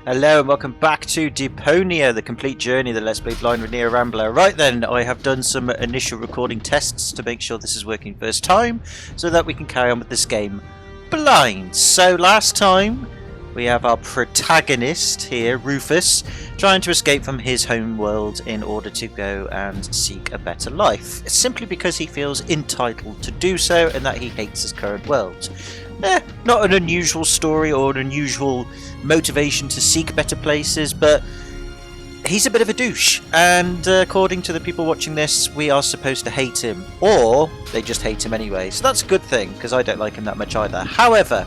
Hello and welcome back to Deponia, the complete journey of the Let's Play Blind Rainier Rambler. Right then, I have done some initial recording tests to make sure this is working first time, so that we can carry on with this game blind. So last time, we have our protagonist here, Rufus, trying to escape from his home world in order to go and seek a better life, simply because he feels entitled to do so and that he hates his current world. Not an unusual story or an unusual motivation to seek better places, but he's a bit of a douche, and according to the people watching this, we are supposed to hate him, or they just hate him anyway, so that's a good thing, because I don't like him that much either. However,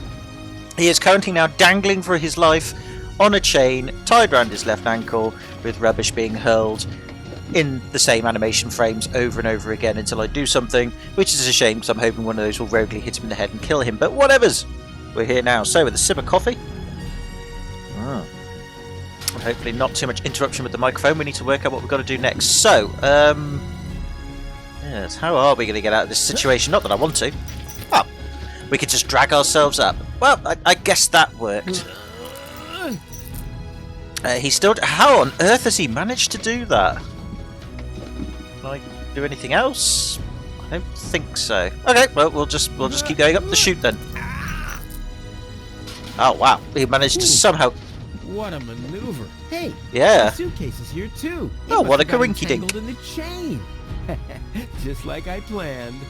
he is currently now dangling for his life on a chain, tied around his left ankle, with rubbish being hurled in the same animation frames over and over again until I do something, which is a shame because I'm hoping one of those will roguely hit him in the head and kill him, but whatevers! We're here now. So with a sip of coffee, and hopefully not too much interruption with the microphone, we need to work out what we've got to do next. So, yes, how are we going to get out of this situation? Not that I want to. Oh, we could just drag ourselves up. Well, I guess that worked. He's still... How on earth has he managed to do that? Can I do anything else? I don't think so. Okay, well we'll just keep going up the chute then. Oh wow, he managed to somehow... What a maneuver! Hey, yeah. the suitcase is here too. Oh, what a coinky-dink! In the chain, just like I planned.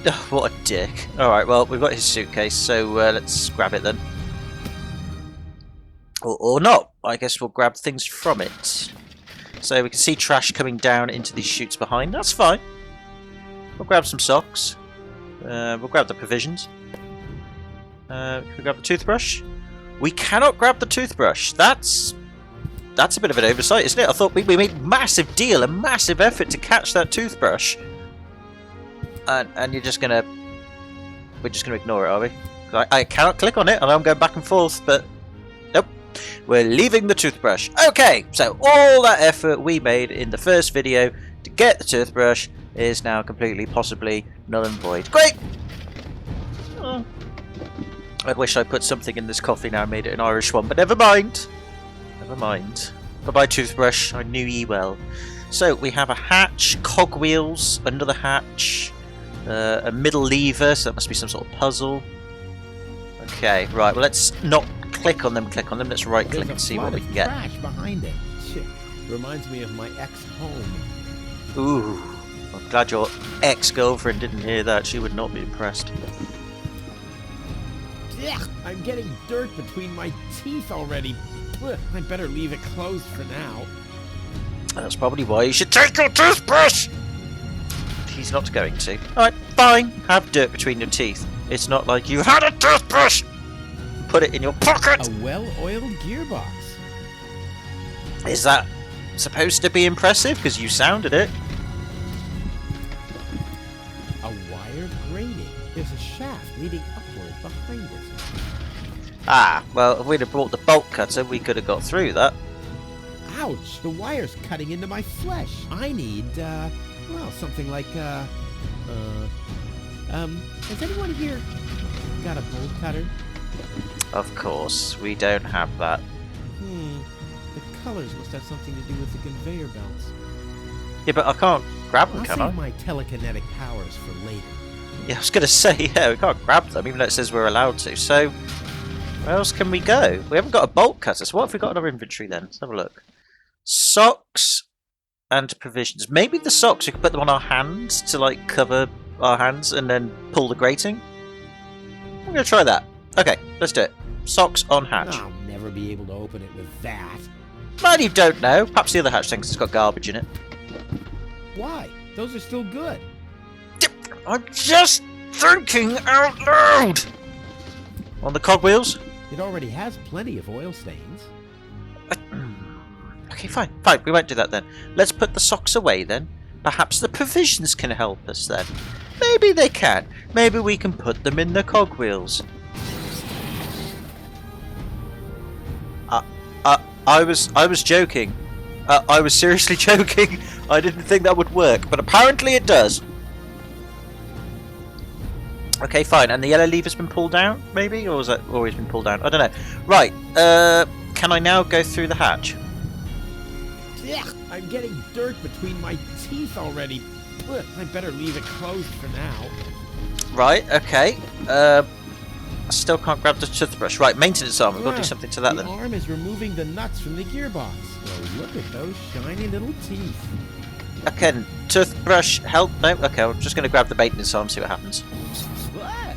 Oh, what a dick! All right, well we've got his suitcase, so let's grab it then. Or not. I guess we'll grab things from it. So we can see trash coming down into these chutes behind. That's fine. We'll grab some socks. We'll grab the provisions. Can we grab the toothbrush? We cannot grab the toothbrush. That's a bit of an oversight, isn't it? I thought we made a massive deal, a massive effort to catch that toothbrush. And we're just gonna ignore it, are we? I cannot click on it, and I'm going back and forth, but nope. We're leaving the toothbrush. Okay, so all that effort we made in the first video to get the toothbrush is now completely, possibly null and void. Great! Oh. I wish I put something in this coffee now and made it an Irish one, but never mind. Never mind. Bye-bye toothbrush, I knew ye well. So we have a hatch, cogwheels under the hatch, a middle lever, so that must be some sort of puzzle. Okay, right, well let's not click on them, let's right click and see what we can get. Trash behind it. Shit. Reminds me of my ex-home. Ooh, I'm glad your ex-girlfriend didn't hear that, she would not be impressed. Ugh, I'm getting dirt between my teeth already. Ugh, I better leave it closed for now. That's probably why you should take your toothbrush! He's not going to. Alright, fine, have dirt between your teeth. It's not like you had a toothbrush! Put it in your pocket! A well-oiled gearbox. Is that supposed to be impressive? Because you sounded it. A wire grating. There's a shaft leading upward behind it. Ah, well, if we'd have brought the bolt cutter, we could have got through that. Ouch! The wire's cutting into my flesh. I need, well, something like, has anyone here got a bolt cutter? Of course, we don't have that. The colors must have something to do with the conveyor belts. Yeah, but I can't grab them, can I? I'll save my telekinetic powers for later. Yeah, I was going to say, yeah, we can't grab them, even though it says we're allowed to. So, where else can we go? We haven't got a bolt cutter, so what have we got in our inventory then? Let's have a look. Socks and provisions. Maybe the socks, we could put them on our hands to, like, cover our hands and then pull the grating. I'm going to try that. Okay, let's do it. Socks on hatch. I'll never be able to open it with that. Well, you don't know. Perhaps the other hatch thinks it's got garbage in it. Why? Those are still good. I'm just thinking out loud! On the cogwheels? It already has plenty of oil stains. Okay, fine. We won't do that then. Let's put the socks away then. Perhaps the provisions can help us then. Maybe they can. Maybe we can put them in the cogwheels. I was joking. I was seriously joking. I didn't think that would work, but apparently it does. Okay, fine. And the yellow lever's been pulled down, maybe? Or has that always been pulled down? I don't know. Right. can I now go through the hatch? Yeah, I'm getting dirt between my teeth already. Ugh, I better leave it closed for now. Right, okay. I still can't grab the toothbrush. Right, maintenance arm. We've got to do something to that then. The arm is removing the nuts from the gearbox. Well, look at those shiny little teeth. Okay, toothbrush, help. No, okay, I'm just going to grab the maintenance arm, see what happens. What?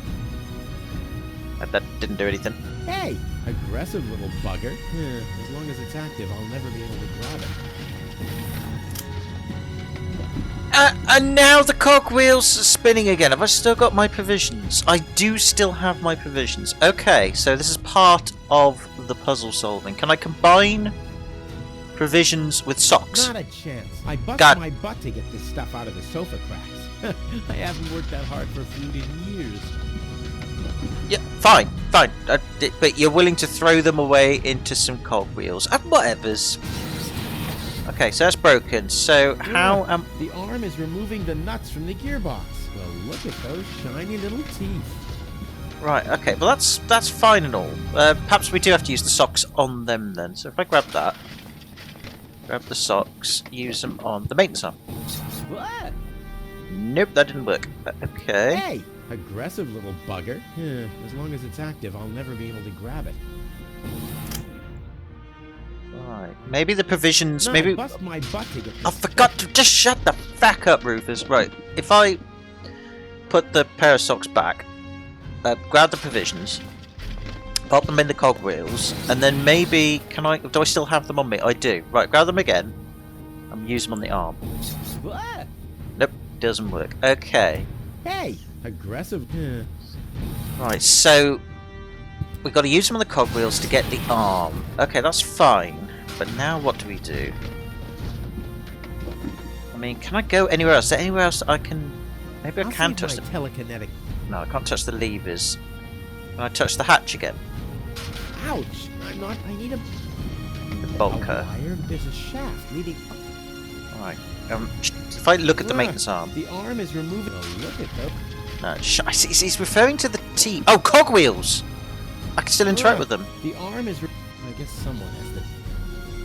That didn't do anything. Hey, aggressive little bugger. As long as it's active, I'll never be able to grab it. And now the cogwheels are spinning again. Have I still got my provisions? I do still have my provisions. Okay, so this is part of the puzzle solving. Can I combine provisions with socks? Not a chance. I bust my butt to get this stuff out of the sofa cracks. I haven't worked that hard for food in years. Yeah, fine. But you're willing to throw them away into some cogwheels. Whatevers. Okay, so that's broken. So how am... The arm is removing the nuts from the gearbox. Well, look at those shiny little teeth. Right, okay. Well, that's fine and all. Perhaps we do have to use the socks on them then. So if I grab that, grab the socks, use them on the maintenance arm. What? Nope, that didn't work. Okay. Hey, aggressive little bugger. As long as it's active, I'll never be able to grab it. Right. Maybe the provisions. No, maybe. I bust my butt to get I forgot to just shut the fuck up, Rufus. Right. If I put the pair of socks back, grab the provisions, pop them in the cogwheels, and then maybe can I? Do I still have them on me? I do. Right. Grab them again. And use them on the arm. What? Nope. Doesn't work. Okay. Hey, aggressive. Right. So we've got to use them on the cogwheels to get the arm. Okay, that's fine. But now what do we do? I mean, can I go anywhere else? Is there anywhere else that I can... Maybe I can touch the... telekinetic. No, I can't touch the levers. Can I touch the hatch again? Ouch! I'm not... I need a... The bulker. A wire? There's a shaft leading... Alright. If I look at the maintenance arm... The arm is removing... Oh, look at those... No, he's referring to the T... Oh, cogwheels! I can still interact with them. The arm is... I guess someone has to...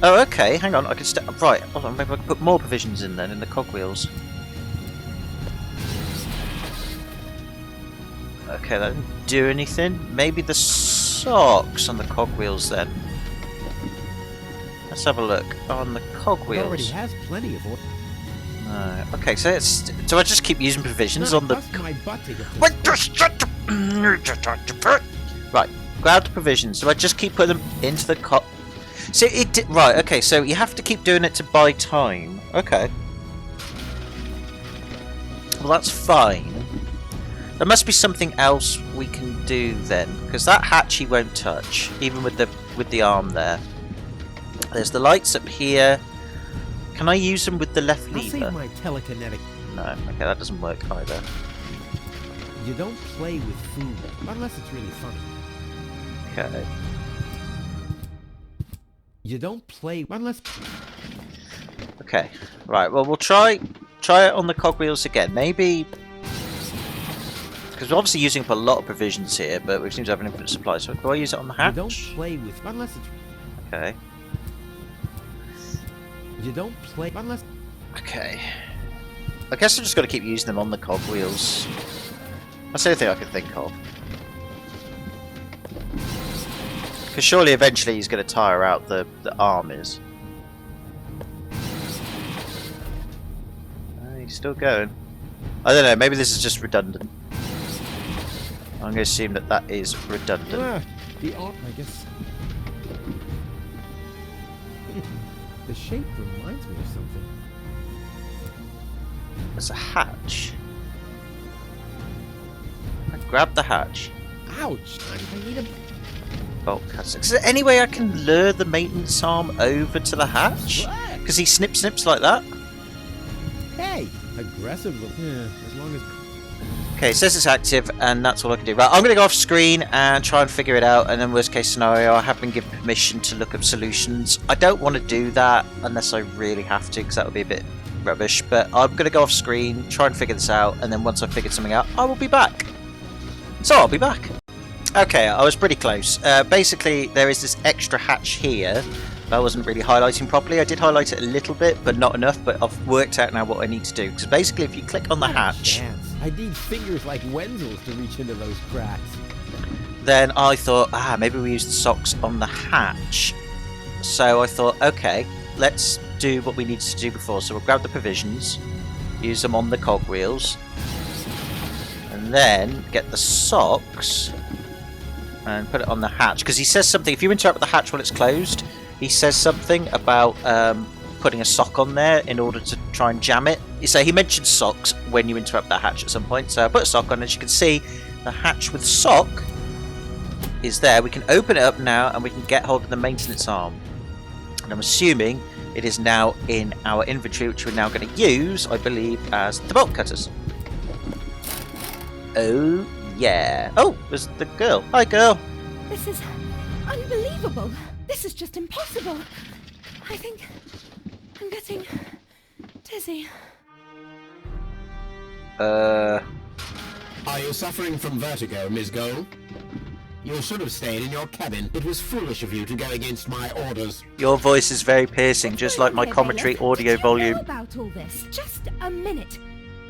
Oh, okay. Hang on. I can step... Right. Hold on. Maybe I can put more provisions in then, in the cogwheels. Okay, that didn't do anything. Maybe the socks on the cogwheels then. Let's have a look. On the cogwheels. It already has plenty of oil. No. Okay, so it's... Do I just keep using provisions on the... My butt to get Right. Grab the provisions. Do I just keep putting them into the So right, okay, so you have to keep doing it to buy time. Okay. Well, that's fine. There must be something else we can do then, because that hatch he won't touch, even with the arm there. There's the lights up here. Can I use them with the left lever? I'll save my telekinetic. No, okay, that doesn't work either. You don't play with food unless it's really funny. Okay. You don't play unless... Okay, right, well we'll try it on the cogwheels again. Maybe... Because we're obviously using up a lot of provisions here, but we seem to have an infinite supply, so do I use it on the hatch? You don't play with... unless it's... Okay. You don't play unless... Okay. I guess I'm just got to keep using them on the cogwheels. That's the only thing I can think of. Because surely eventually he's going to tire out the arm is. He's still going. I don't know, maybe this is just redundant. I'm going to assume that that is redundant. The arm, I guess... The shape reminds me of something. There's a hatch. I grab the hatch. Ouch! I need a... Bolt cutter. Is there any way I can lure the maintenance arm over to the hatch? Because he snips like that? Hey! Aggressive look. Yeah, as long as... Okay, it says it's active, and that's all I can do. Right, I'm going to go off screen and try and figure it out, and then worst case scenario, I have been given permission to look up solutions. I don't want to do that unless I really have to, because that would be a bit rubbish, but I'm going to go off screen, try and figure this out, and then once I've figured something out, I will be back. So I'll be back. Okay, I was pretty close. Basically, there is this extra hatch here that I wasn't really highlighting properly. I did highlight it a little bit, but not enough. But I've worked out now what I need to do. Because basically, if you click on the Not a hatch, chance. I need fingers like Wenzel's to reach into those cracks. then I thought, maybe we use the socks on the hatch. So I thought, okay, let's do what we needed to do before. So we'll grab the provisions, use them on the cogwheels, and then get the socks and put it on the hatch. Because he says something, if you interrupt the hatch while it's closed, he says something about putting a sock on there in order to try and jam it. So he mentioned socks when you interrupt that hatch at some point. So I put a sock on, as you can see, the hatch with sock is there. We can open it up now and we can get hold of the maintenance arm. And I'm assuming it is now in our inventory, which we're now going to use, I believe, as the bolt cutters. Oh, yeah. Oh, there's the girl. Hi, girl. This is unbelievable. This is just impossible. I think I'm getting dizzy. Are you suffering from vertigo, Miss Gold? You should have stayed in your cabin. It was foolish of you to go against my orders. Your voice is very piercing, just like my commentary audio volume. Did you know about all this? Just a minute.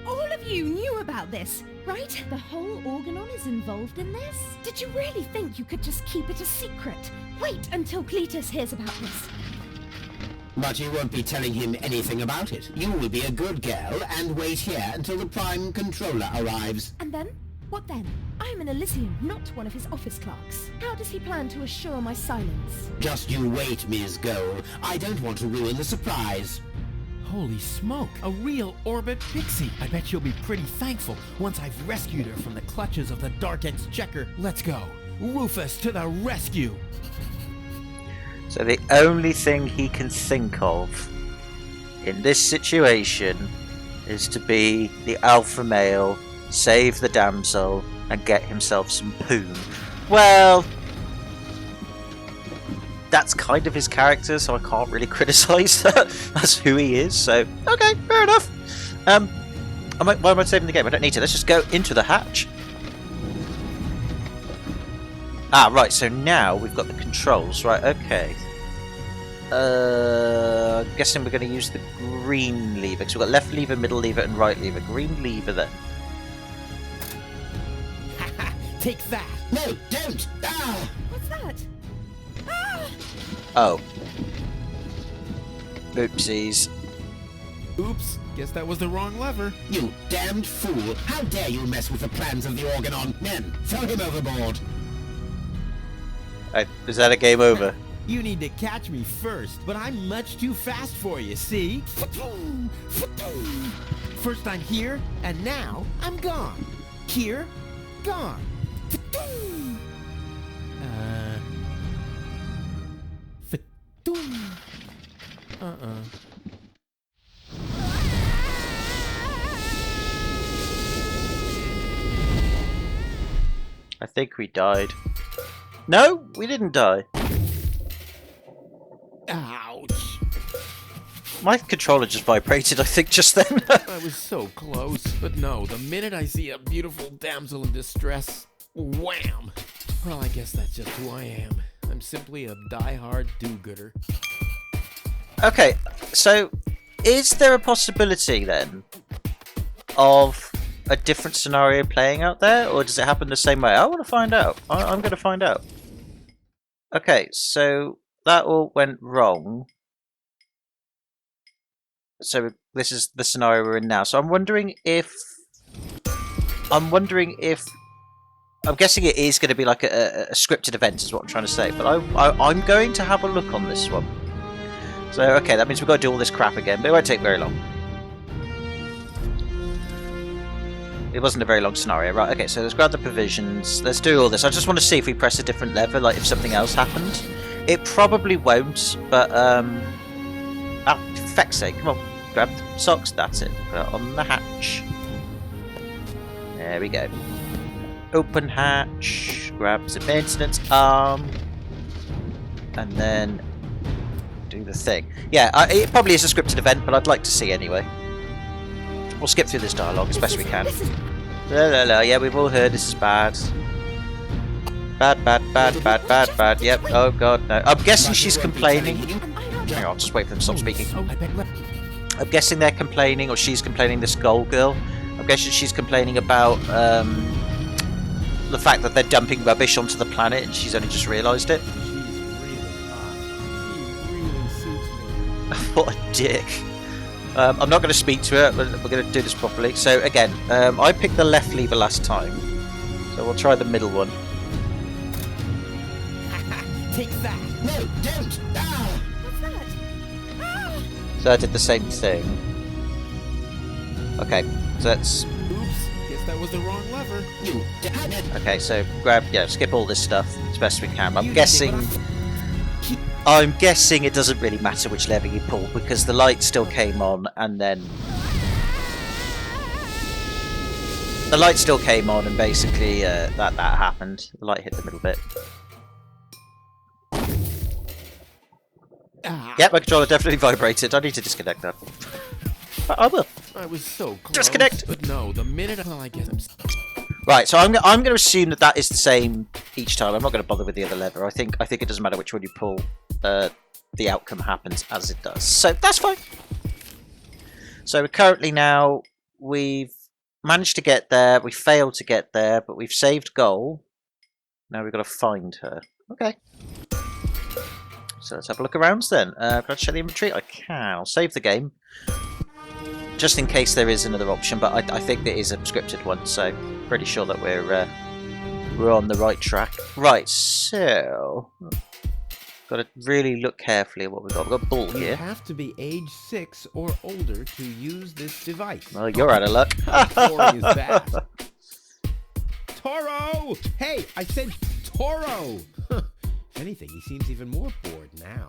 All of you knew about this, right? The whole Organon is involved in this? Did you really think you could just keep it a secret? Wait until Cletus hears about this. But you won't be telling him anything about it. You will be a good girl and wait here until the Prime Controller arrives. And then? What then? I'm an Elysium, not one of his office clerks. How does he plan to assure my silence? Just you wait, Ms. Gold. I don't want to ruin the surprise. Holy smoke, a real orbit pixie. I bet you'll be pretty thankful once I've rescued her from the clutches of the Dark Exchequer. Let's go. Rufus to the rescue. So the only thing he can think of in this situation is to be the alpha male, save the damsel, and get himself some poon. Well, that's kind of his character, so I can't really criticise that. That's who he is, so okay, fair enough. Why am I saving the game? I don't need to. Let's just go into the hatch. Ah, right, so now we've got the controls, right, okay. I'm guessing we're going to use the green lever, because we've got left lever, middle lever, and right lever. Green lever, then. Take that. No, don't! Ah! What's that? Ah! Oh. Oopsies. Oops, guess that was the wrong lever. You damned fool! How dare you mess with the plans of the Organon? Men, throw him overboard! Is that a game over? You need to catch me first, but I'm much too fast for you, see? First I'm here, and now I'm gone. Here, gone. I think we died. No, we didn't die. Ouch. My controller just vibrated, I think, just then. I was so close, but no, the minute I see a beautiful damsel in distress, wham! Well, I guess that's just who I am. I'm simply a die-hard do-gooder. Okay, so is there a possibility then of a different scenario playing out there, or does it happen the same way? I want to find out. I'm going to find out. Okay, so that all went wrong. So this is the scenario we're in now. So I'm wondering if I'm guessing it is going to be like a scripted event, is what I'm trying to say. But I'm going to have a look on this one. So okay, that means we've got to do all this crap again, but it won't take very long. It wasn't a very long scenario, right? Okay, so let's grab the provisions. Let's do all this. I just want to see if we press a different lever, like if something else happened. It probably won't, but for feck's sake, come on, grab the socks. That's it. Put it on the hatch. There we go. Open hatch. Grab the maintenance arm, and then do the thing. Yeah, it probably is a scripted event, but I'd like to see anyway. We'll skip through this dialogue as best we can. Yeah, we've all heard this is bad. Bad, bad, bad, bad, bad, bad. Yep. Oh god, no. I'm guessing she's complaining. Am I not Hang on, just wait for them to stop speaking. Oh, I bet. I'm guessing they're complaining, or she's complaining, this gold girl. I'm guessing she's complaining about the fact that they're dumping rubbish onto the planet and she's only just realised it. She's really hot. She really suits me. What a dick. I'm not going to speak to her, but we're going to do this properly. So again, I picked the left lever last time, so we'll try the middle one. Take that. No, don't! Ah! What's that? Ah! So I did the same thing. Okay, so that's... Oops. Guess that was the wrong lever. You damn it! Okay, so grab, skip all this stuff as best we can. I'm You guessing did it, it doesn't really matter which lever you pull because the light still came on, and then the light still came on, and basically that happened. The light hit the middle bit. Ah, Yep, my controller definitely vibrated. I need to disconnect that. But I will. I was so close. Disconnect. But no, the minute I guess I'm. Right, so I'm going to assume that is the same each time. I'm not going to bother with the other lever. I think it doesn't matter which one you pull. The outcome happens as it does. So that's fine. So currently now we've managed to get there. We failed to get there, but we've saved goal. Now we've got to find her. Okay. So let's have a look around then. Can I check the inventory? I can. I'll save the game. Just in case there is another option, but I think there is a scripted one, so pretty sure that we're on the right track. Right, so got to really look carefully at what we've got. We've got a ball You here. have to be age 6 or older to use this device. Well, you're out of luck. How boring is that? Toro! Hey, I said Toro! If anything, he seems even more bored now.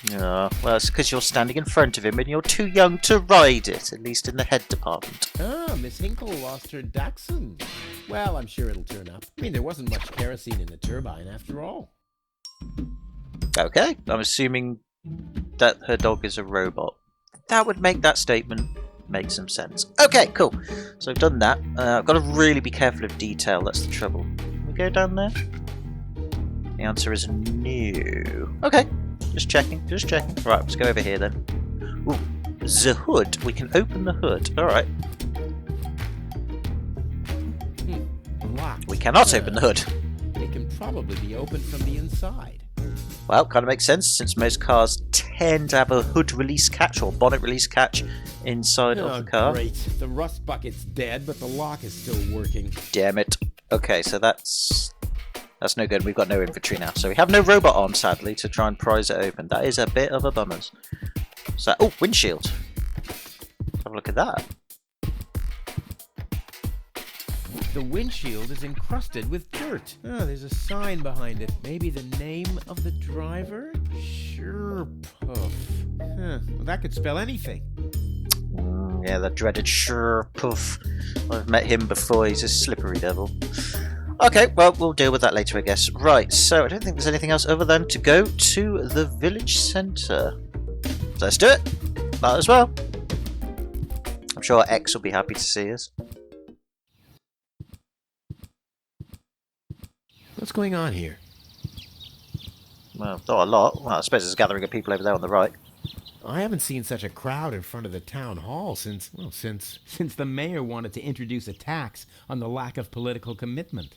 Yeah, well, it's because you're standing in front of him and you're too young to ride it, at least in the head department. Ah, Miss Hinkle lost her Dachshund. Well, I'm sure it'll turn up. I mean, there wasn't much kerosene in the turbine after all. Okay, I'm assuming that her dog is a robot. That would make that statement make some sense. Okay, cool. So I've done that. I've got to really be careful of detail, that's the trouble. Can we go down there? The answer is no. Okay, just checking, just checking. Right, let's go over here then. Ooh, the hood. We can open the hood. Alright. Locked. We cannot open the hood. It can probably be opened from the inside. Well, kind of makes sense since most cars tend to have a hood release catch or bonnet release catch inside of the car. Great. The rust bucket's dead, but the lock is still working. Damn it. Okay, so that's no good. We've got no inventory now. So we have no robot on, sadly, to try and prise it open. That is a bit of a bummer. So, oh, windshield. Have a look at that. The windshield is encrusted with dirt. Oh, there's a sign behind it. Maybe the name of the driver? Sure, Puff. Well, that could spell anything. Yeah, the dreaded Puff. I've met him before. He's a slippery devil. Okay, well, we'll deal with that later, I guess. Right, so I don't think there's anything else other than to go to the village centre. So let's do it. Might as well. I'm sure X will be happy to see us. What's going on here? Well, not a lot. Well, I suppose there's a gathering of people over there on the right. I haven't seen such a crowd in front of the town hall since the mayor wanted to introduce a tax on the lack of political commitment.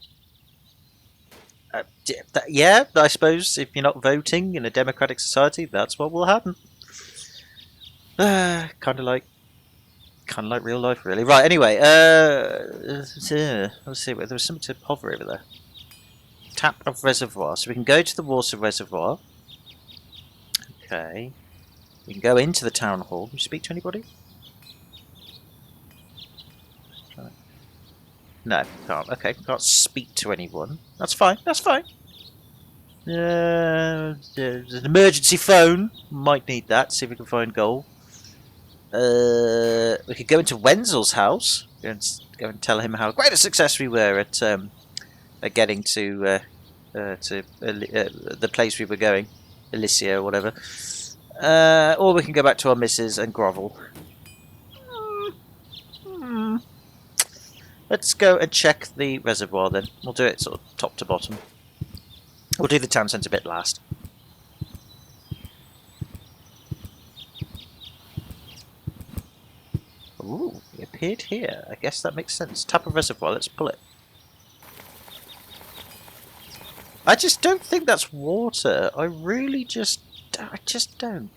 Yeah, I suppose if you're not voting in a democratic society, that's what will happen. Kind of like real life, really. Right. Anyway, let's see. There was something to hover over there. Tap of reservoir. So we can go to the water reservoir. Okay. We can go into the town hall. Can you speak to anybody? No, can't. Okay, can't speak to anyone. That's fine. That's fine. There's an emergency phone. Might need that. See if we can find gold. We could go into Wenzel's house. Go and tell him how great a success we were at getting to the place we were going, Elysia or whatever. Or we can go back to our missus and grovel. Let's go and check the reservoir then. We'll do it sort of top to bottom. We'll do the town centre bit last. Ooh, it appeared here. I guess that makes sense. Tap a reservoir, let's pull it. I just don't think that's water. I just don't.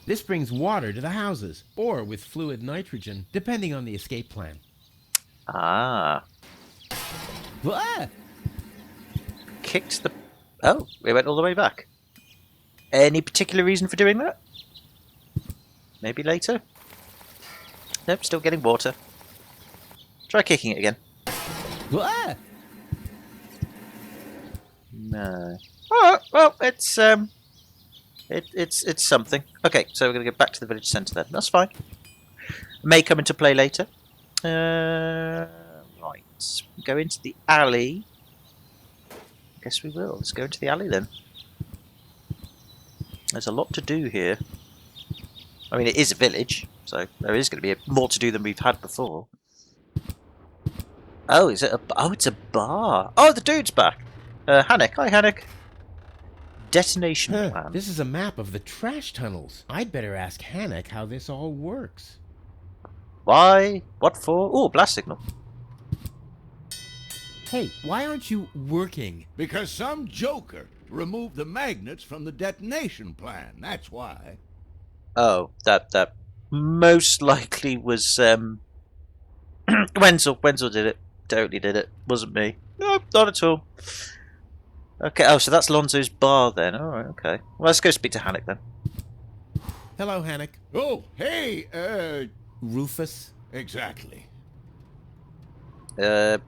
This brings water to the houses, or with fluid nitrogen, depending on the escape plan. Ah. Ah! Kicked the... Oh, we went all the way back. Any particular reason for doing that? Maybe later? Nope, still getting water. Try kicking it again. Ah! No. Alright, well, it's something. Okay, so we're going to go back to the village centre then. That's fine. May come into play later. Right. Go into the alley. Guess we will. Let's go into the alley then. There's a lot to do here. I mean, it is a village, so there is going to be more to do than we've had before. Oh, is it a... Oh, it's a bar. Oh, the dude's back. Hannock. Hi, Hannock. Detonation plan. This is a map of the trash tunnels. I'd better ask Hannock how this all works. Why? What for? Oh, blast signal. Hey, why aren't you working? Because some joker removed the magnets from the detonation plan, that's why. Oh, that most likely was Wenzel. Wenzel did it. Totally did it. Wasn't me. No, not at all. Okay, oh, so that's Lonzo's bar then. Alright, okay. Well, let's go speak to Hannock then. Hello, Hannock. Oh, hey, Rufus. exactly. Why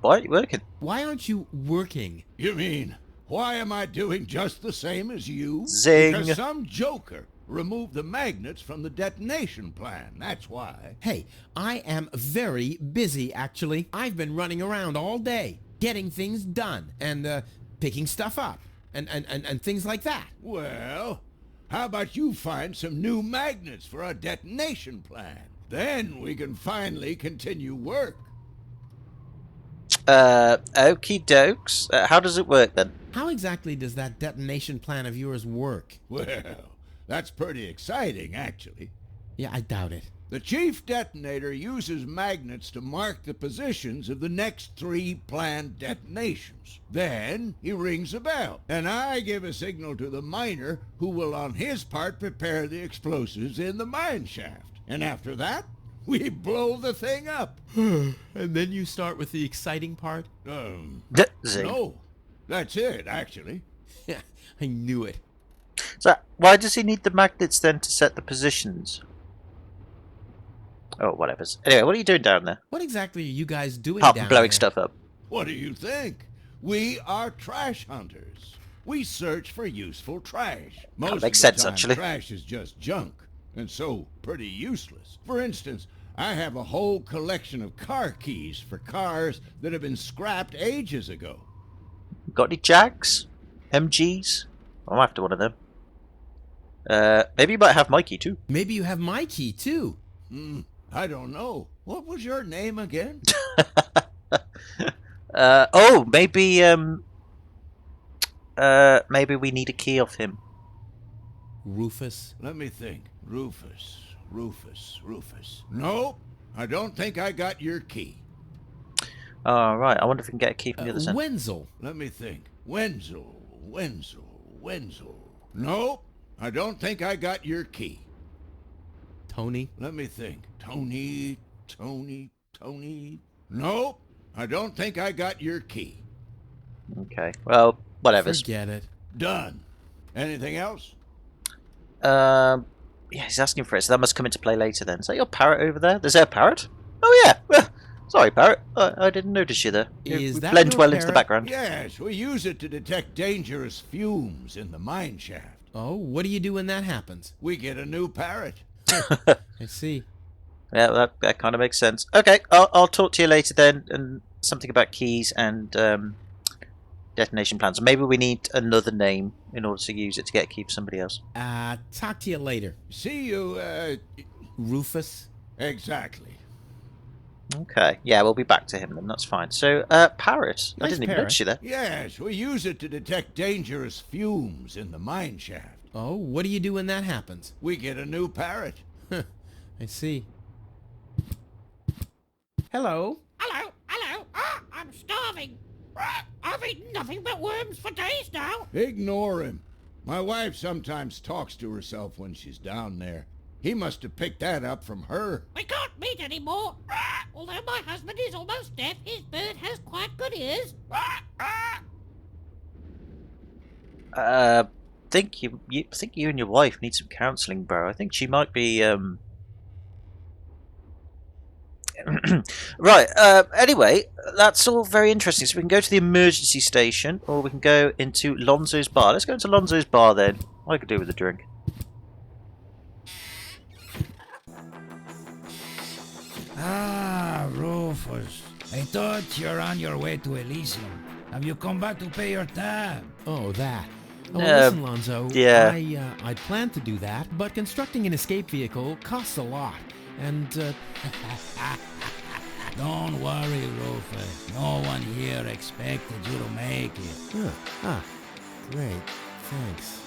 aren't you working? Why aren't you working? You mean, why am I doing just the same as you? Zing. Because some joker removed the magnets from the detonation plan, that's why. Hey, I am very busy, actually. I've been running around all day, getting things done, and, picking stuff up, and things like that. Well, how about you find some new magnets for our detonation plan? Then we can finally continue work. Okie dokes. How does it work then? How exactly does that detonation plan of yours work? Well, that's pretty exciting, actually. Yeah, I doubt it. The chief detonator uses magnets to mark the positions of the next 3 planned detonations. Then he rings a bell, and I give a signal to the miner who will on his part prepare the explosives in the mine shaft. And after that, we blow the thing up. And then you start with the exciting part? Zing. No, that's it, actually. Yeah, I knew it. So, why does he need the magnets then to set the positions? Oh, whatever's. Anyway, what are you doing down there? What exactly are you guys doing Apart down from blowing there? stuff up. What do you think? We are trash hunters. We search for useful trash. Most makes of the sense, time, actually. trash is just junk, and so pretty useless. For instance, I have a whole collection of car keys for cars that have been scrapped ages ago. Got any Jags? MGs? I'm after one of them. Maybe you might have my key too. Maybe you have my key, too. I don't know. What was your name again? Oh, maybe maybe we need a key off him. Rufus. Let me think. Rufus. Nope. I don't think I got your key. Oh, right. I wonder if we can get a key from the other side. Wenzel. Let me think. Wenzel. Nope. I don't think I got your key. Tony. Let me think. Tony. Nope. I don't think I got your key. Okay. Well, whatever. Forget it. Done. Anything else? Yeah, he's asking for it, so that must come into play later then. Is that your parrot over there? Is there a parrot? Oh, yeah. Well, sorry, parrot. I didn't notice you there. Is We that blend your well into the parrot? background. Yes, we use it to detect dangerous fumes in the mine shaft. Oh, what do you do when that happens? We get a new parrot. I see. Yeah, that kind of makes sense. Okay, I'll talk to you later then, and something about keys and detonation plans. Maybe we need another name in order to use it to get a key for somebody else. Talk to you later. See you, Rufus. exactly. Okay, yeah, we'll be back to him then, that's fine. So, parrot. I Nice didn't even parrot. notice you there. Yes, we use it to detect dangerous fumes in the mine shaft. Oh, what do you do when that happens? We get a new parrot. I see. Hello. Hello, hello. I'm starving. I've eaten nothing but worms for days now. Ignore him. My wife sometimes talks to herself when she's down there. He must have picked that up from her. We can't meet anymore. Although my husband is almost deaf, his bird has quite good ears. Think you and your wife need some counselling, bro. I think she might be right. Anyway, that's all very interesting. So we can go to the emergency station, or we can go into Lonzo's bar. Let's go into Lonzo's bar then. I could do with a drink. Ah, Rufus. I thought you're on your way to Elysium. Have you come back to pay your tab? Oh, that. Oh, listen, Lonzo. yeah. I planned to do that, but constructing an escape vehicle costs a lot. And, Don't worry, Rufus. No one here expected you to make it. Great. Thanks,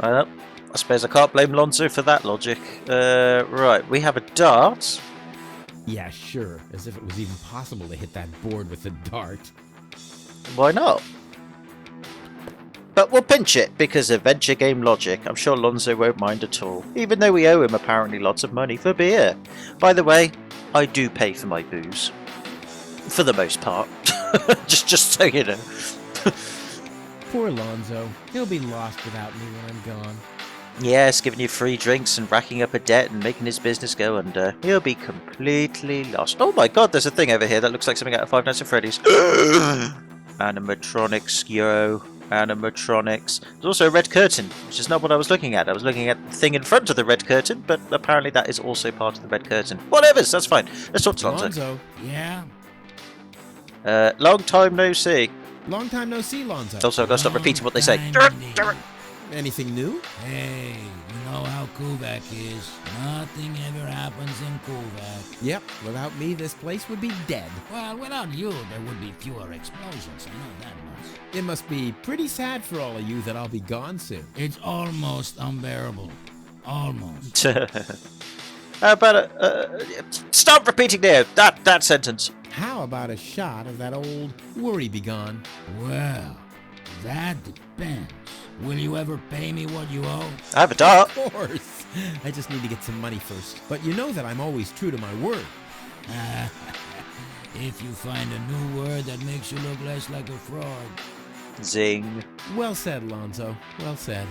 Well, I suppose I can't blame Lonzo for that logic. Right, we have a dart. Yeah, sure. As if it was even possible to hit that board with a dart. Why not? But we'll pinch it because of adventure game logic. I'm sure Lonzo won't mind at all, even though we owe him apparently lots of money for beer. By the way, I do pay for my booze. For the most part. just so you know. Poor Lonzo. He'll be lost without me when I'm gone. Yes, giving you free drinks and racking up a debt and making his business go under. He'll be completely lost. Oh my god, there's a thing over here that looks like something out of Five Nights at Freddy's. Animatronics, yo. Animatronics. There's also a red curtain, which is not what I was looking at. I was looking at the thing in front of the red curtain, but apparently that is also part of the red curtain. Whatever, that's fine. Let's talk to Lonzo. Lonzo. Yeah? Long time no see. Long time no see, Lonzo. Also, I've got to stop repeating what they say. Anything new? Hey, you know how Kuvak is. Nothing ever happens in Kuvak. Yep. Without me, this place would be dead. Well, without you, there would be fewer explosions. I know that much. It must be pretty sad for all of you that I'll be gone soon. It's almost unbearable. Almost. How about stop repeating there. That sentence. How about a shot of that old worry begone? Well, that depends. Will you ever pay me what you owe? I have a dart. Of course. I just need to get some money first. But you know that I'm always true to my word. If you find a new word that makes you look less like a fraud. Zing. Well said, Lonzo. Well said.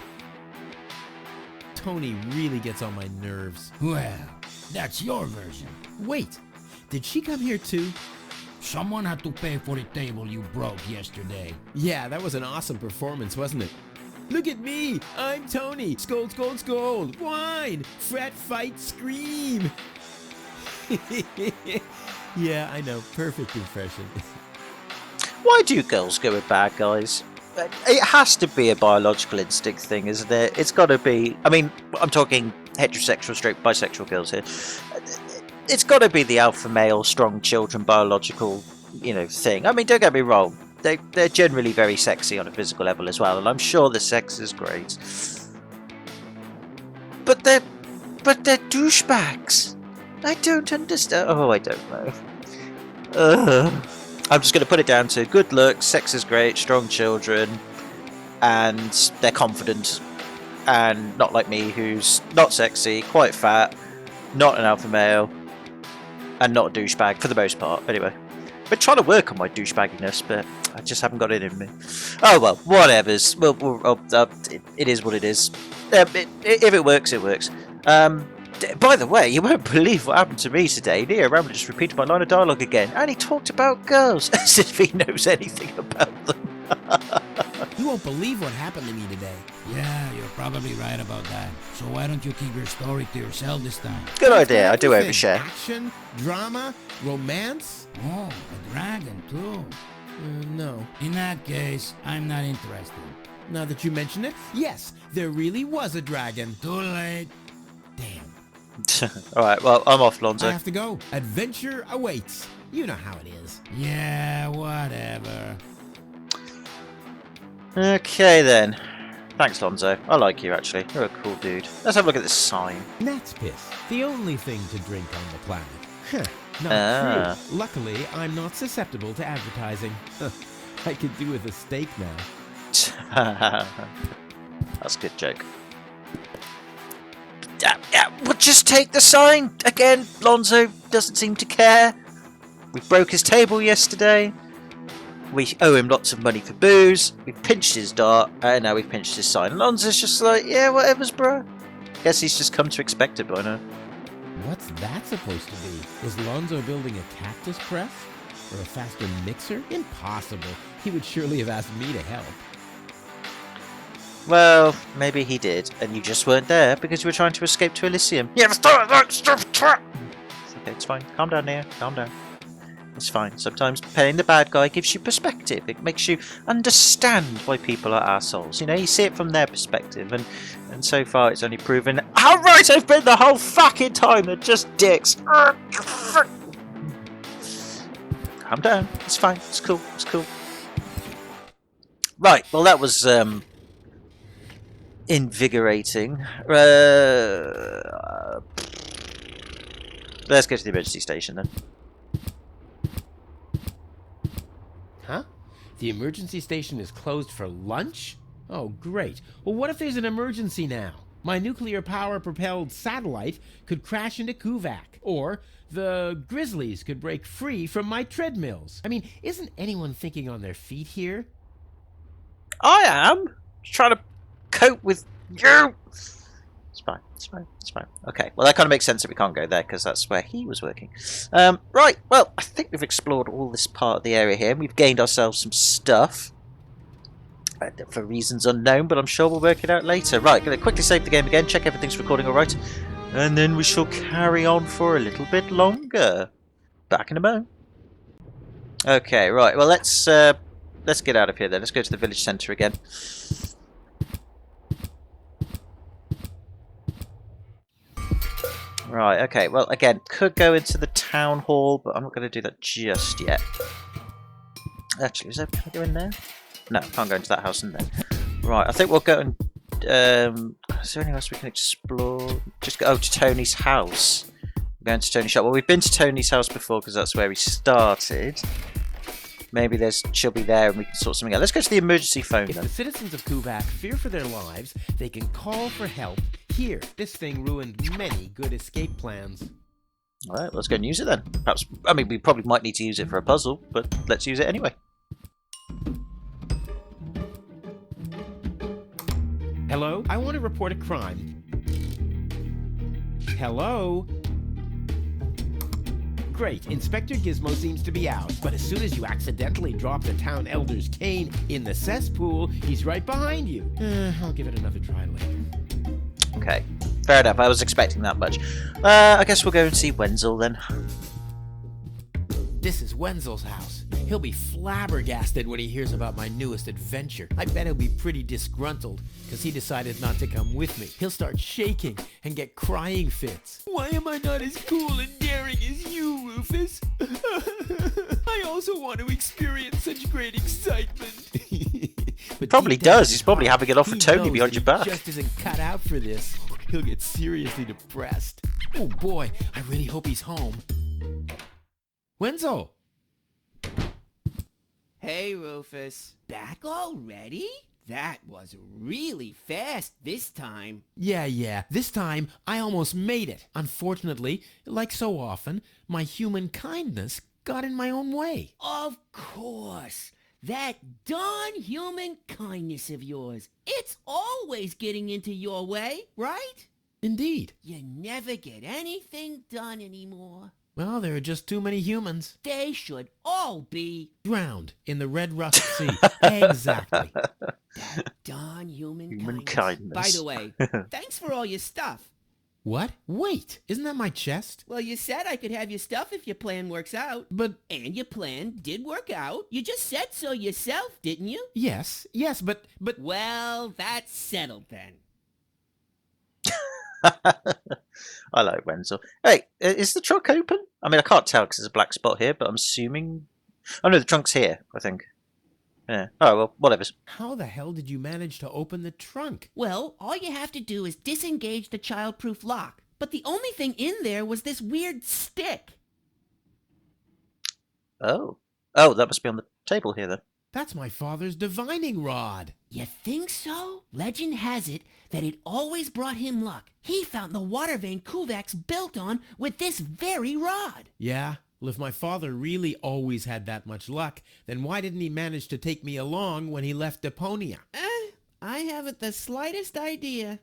Tony really gets on my nerves. Well, that's your version. Wait, did she come here too? Someone had to pay for the table you broke yesterday. Yeah, that was an awesome performance, wasn't it? Look at me! I'm Tony! Scold, scold, scold! Whine! Fret, fight, scream! Yeah, I know. Perfect impression. Why do girls go with bad guys? It has to be a biological instinct thing, isn't it? It's got to be. I mean, I'm talking heterosexual, straight, bisexual girls here. It's got to be the alpha male, strong children, biological, thing. I mean, don't get me wrong. They're generally very sexy on a physical level as well, and I'm sure the sex is great. But they're douchebags. I don't understand. Oh, I don't know. I'm just going to put it down to good looks, sex is great, strong children, and they're confident, and not like me, who's not sexy, quite fat, not an alpha male, and not a douchebag for the most part. Anyway, I've been trying to work on my douchebagginess, but I just haven't got it in me. Oh well, whatever's. It is what it is. If it works, it works. By the way, you won't believe what happened to me today. Rambler just repeated my line of dialogue again, and he talked about girls as if he knows anything about them. You won't believe what happened to me today. Yeah, you're probably right about that. So why don't you keep your story to yourself this time? Good idea. I do Everything. overshare. Action, drama, romance? Oh, a dragon too. No. In that case, I'm not interested. Now that you mention it, yes, there really was a dragon. Too late. Damn. Alright, well, I'm off, I Lonzo. have to go. Adventure awaits. You know how it is. Yeah, whatever. Okay, then. Thanks, Lonzo. I like you, actually. You're a cool dude. Let's have a look at this sign. Gnat's piss. The only thing to drink on the planet. Huh, not Ah. true. Luckily, I'm not susceptible to advertising. I could do with a steak now. That's a good joke. Yeah, we'll just take the sign. Again, Lonzo doesn't seem to care. We broke his table yesterday. We owe him lots of money for booze. We pinched his dart, and now we've pinched his sign. And Lonzo's just like, yeah, whatever's, bro. Guess he's just come to expect it by now. What's that supposed to be? Is Lonzo building a cactus press? Or a faster mixer? Impossible. He would surely have asked me to help. Well, maybe he did, and you just weren't there because you were trying to escape to Elysium. Yeah, let's do it! It's okay, it's fine. Calm down, Neo. Calm down. It's fine. Sometimes playing the bad guy gives you perspective. It makes you understand why people are assholes. You know, you see it from their perspective, and so far it's only proven how right I've been the whole fucking time. They're just dicks. Calm down. It's fine. It's cool. It's cool. Right. Well, that was invigorating. Let's go to the emergency station then. Huh? The emergency station is closed for lunch? Oh, great. Well, what if there's an emergency now? My nuclear power-propelled satellite could crash into Kuvak. Or the Grizzlies could break free from my treadmills. I mean, isn't anyone thinking on their feet here? I am trying to cope with you. It's fine. It's fine. It's fine. Okay. Well, that kind of makes sense that we can't go there because that's where he was working. Right. Well, I think we've explored all this part of the area here. And we've gained ourselves some stuff for reasons unknown, but I'm sure we'll work it out later. Right. Going to quickly save the game again. Check everything's recording all right, and then we shall carry on for a little bit longer. Back in a moment. Okay. Right. Well, let's get out of here then. Let's go to the village centre again. Right, okay, well, again, could go into the town hall, but I'm not going to do that just yet. Actually, can I go in there? No, can't go into that house in there. Right, I think we'll go and... is there anything else we can explore? Just go to Tony's house. We're going to Tony's shop. Well, we've been to Tony's house before because that's where we started. Maybe she'll be there and we can sort something out. Let's go to the emergency phone If then. the citizens of Kuvak fear for their lives, they can call for help here. This thing ruined many good escape plans. Alright, let's go and use it then. Perhaps, I mean, we probably might need to use it for a puzzle, but let's use it anyway. Hello? I want to report a crime. Hello? Great, Inspector Gizmo seems to be out, but as soon as you accidentally drop the town elder's cane in the cesspool, he's right behind you. I'll give it another try later. Okay, fair enough. I was expecting that much. I guess we'll go and see Wenzel then. This is Wenzel's house. He'll be flabbergasted when he hears about my newest adventure. I bet he'll be pretty disgruntled, because he decided not to come with me. He'll start shaking and get crying fits. Why am I not as cool and daring as you, Rufus? I also want to experience such great excitement. But Probably deep down does. in He's his probably heart, having it off for he Tony knows behind that your he back. just isn't cut out for this. He'll get seriously depressed. Oh boy, I really hope he's home. Wenzel! Hey, Rufus. Back already? That was really fast this time. Yeah, this time I almost made it. Unfortunately, like so often, my human kindness got in my own way. Of course. That darn human kindness of yours. It's always getting into your way, right? Indeed. You never get anything done anymore. Well, there are just too many humans. They should all be Drowned in the red rust sea. Exactly. that darn human kindness. By the way, thanks for all your stuff. What? Wait, isn't that my chest? Well, you said I could have your stuff if your plan works out. But, And your plan did work out. You just said so yourself, didn't you? yes, but... Well, that's settled then. I like Wenzel. Hey, is the trunk open? I mean, I can't tell because there's a black spot here, but I'm assuming... Oh no, the trunk's here, I think. Yeah. Oh, well, whatever. How the hell did you manage to open the trunk? Well, all you have to do is disengage the childproof lock. But the only thing in there was this weird stick. Oh. Oh, that must be on the table here, then. That's my father's divining rod. You think so? Legend has it that it always brought him luck. He found the water vein Kuvak's built on with this very rod. Yeah? Well, if my father really always had that much luck, then why didn't he manage to take me along when he left Deponia? I haven't the slightest idea.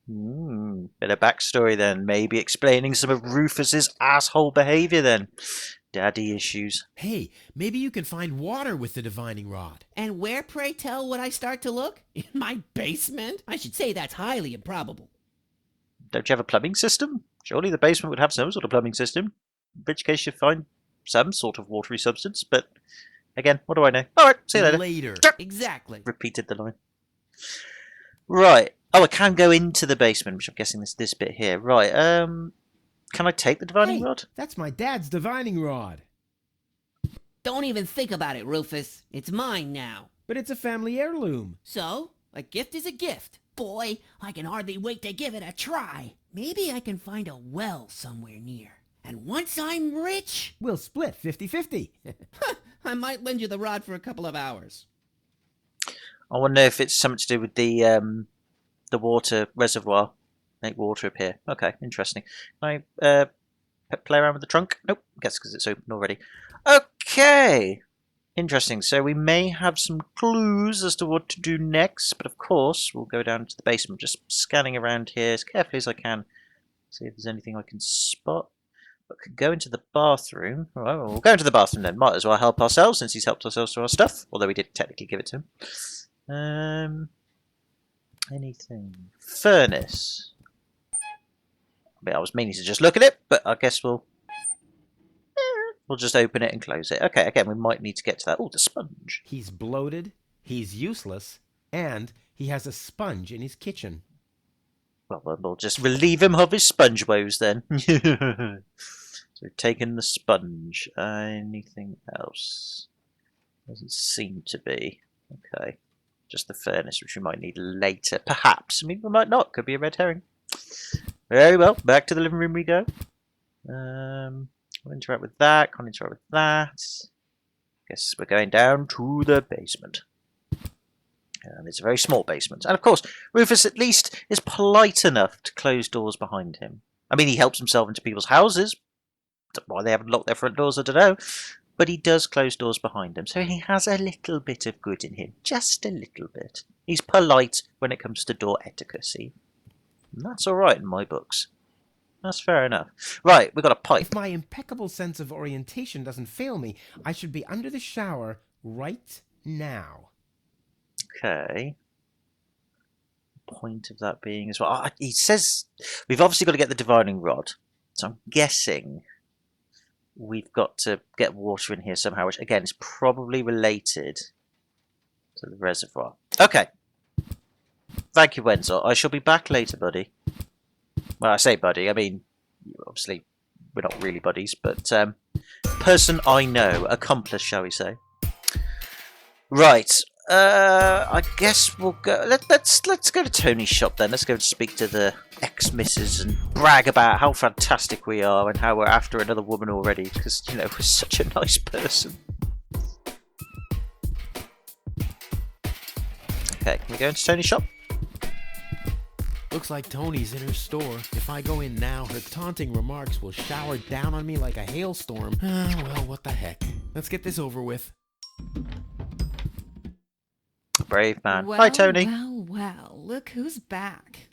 Bit of backstory then. Maybe explaining some of Rufus's asshole behavior then. Daddy issues. Hey, maybe you can find water with the divining rod. And where, pray tell, would I start to look? In my basement? I should say that's highly improbable. Don't you have a plumbing system? Surely the basement would have some sort of plumbing system. In which case you'd find some sort of watery substance, but again, what do I know? Alright, see you later. Later. Exactly. Repeated the line. Right. Oh, I can go into the basement, which I'm guessing is this bit here. Right, can I take the divining Hey, rod? that's my dad's divining rod. Don't even think about it, Rufus. It's mine now. But it's a family heirloom. So, a gift is a gift. Boy, I can hardly wait to give it a try. Maybe I can find a well somewhere near. And once I'm rich, We'll split 50-50. I might lend you the rod for a couple of hours. I wonder if it's something to do with the water reservoir. Make water appear. Okay, interesting. Can I play around with the trunk? Nope, I guess because it's open already. Okay, interesting. So we may have some clues as to what to do next, but of course we'll go down to the basement, just scanning around here as carefully as I can, see if there's anything I can spot. But could go into the bathroom. Well, we'll go into the bathroom then. Might as well help ourselves since he's helped ourselves to our stuff, although we did technically give it to him. Anything? Furnace. I mean, I was meaning to just look at it, but I guess we'll just open it and close it. Okay, again, we might need to get to that. Oh, the sponge. He's bloated, he's useless, and he has a sponge in his kitchen. Well, we'll just relieve him of his sponge woes then. So we've taken the sponge. Anything else? Doesn't seem to be. Okay. Just the furnace, which we might need later. Perhaps. I mean, we might not. Could be a red herring. Very well. Back to the living room we go. I'll interact with that. Can't interact with that. Guess we're going down to the basement. And it's a very small basement. And of course, Rufus at least is polite enough to close doors behind him. I mean, he helps himself into people's houses. Why they haven't locked their front doors, I don't know. But he does close doors behind him. So he has a little bit of good in him. Just a little bit. He's polite when it comes to door etiquette. And that's alright in my books. That's fair enough. Right, we've got a pipe. If my impeccable sense of orientation doesn't fail me, I should be under the shower right now. Okay. Point of that being as well. He says we've obviously got to get the divining rod. So I'm guessing we've got to get water in here somehow, which again is probably related to the reservoir. Okay. Thank you, Wenzel. I shall be back later, buddy. Well, I say buddy, I mean, obviously, we're not really buddies, but person I know, accomplice, shall we say. Right, I guess we'll go, let's go to Tony's shop then. Let's go and speak to the ex-missus and brag about how fantastic we are and how we're after another woman already, because, you know, we're such a nice person. Okay, can we go into Tony's shop? Looks like Tony's in her store. If I go in now, her taunting remarks will shower down on me like a hailstorm. Well, what the heck. Let's get this over with. Brave man. Well, Hi, Tony. Well, look who's back.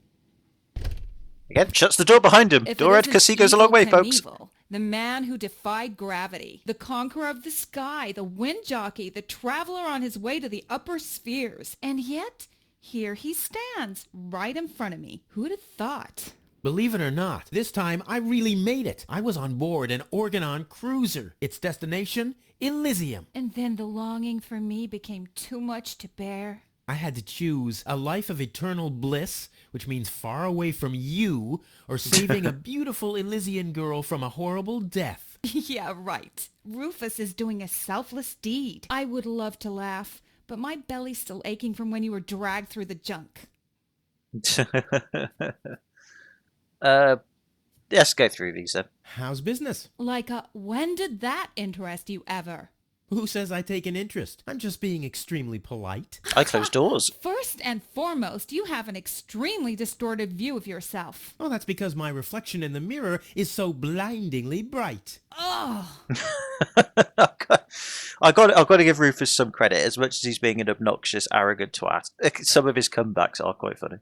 Again, shuts the door behind him. If Door it etiquette isn't goes a long way, Evil folks. Knievel, the man who defied gravity, the conqueror of the sky, the wind jockey, the traveler on his way to the upper spheres. And yet, here he stands, right in front of me. Who'd have thought? Believe it or not, this time I really made it. I was on board an Organon cruiser. Its destination, Elysium. And then the longing for me became too much to bear. I had to choose a life of eternal bliss, which means far away from you, or saving a beautiful Elysian girl from a horrible death. Yeah, right. Rufus is doing a selfless deed. I would love to laugh, but my belly's still aching from when you were dragged through the junk. Let's go through these then. How's business? Like, when did that interest you ever? Who says I take an interest? I'm just being extremely polite. I close doors. First and foremost, you have an extremely distorted view of yourself. Oh, that's because my reflection in the mirror is so blindingly bright. Oh, I've got to give Rufus some credit. As much as he's being an obnoxious, arrogant twat, some of his comebacks are quite funny.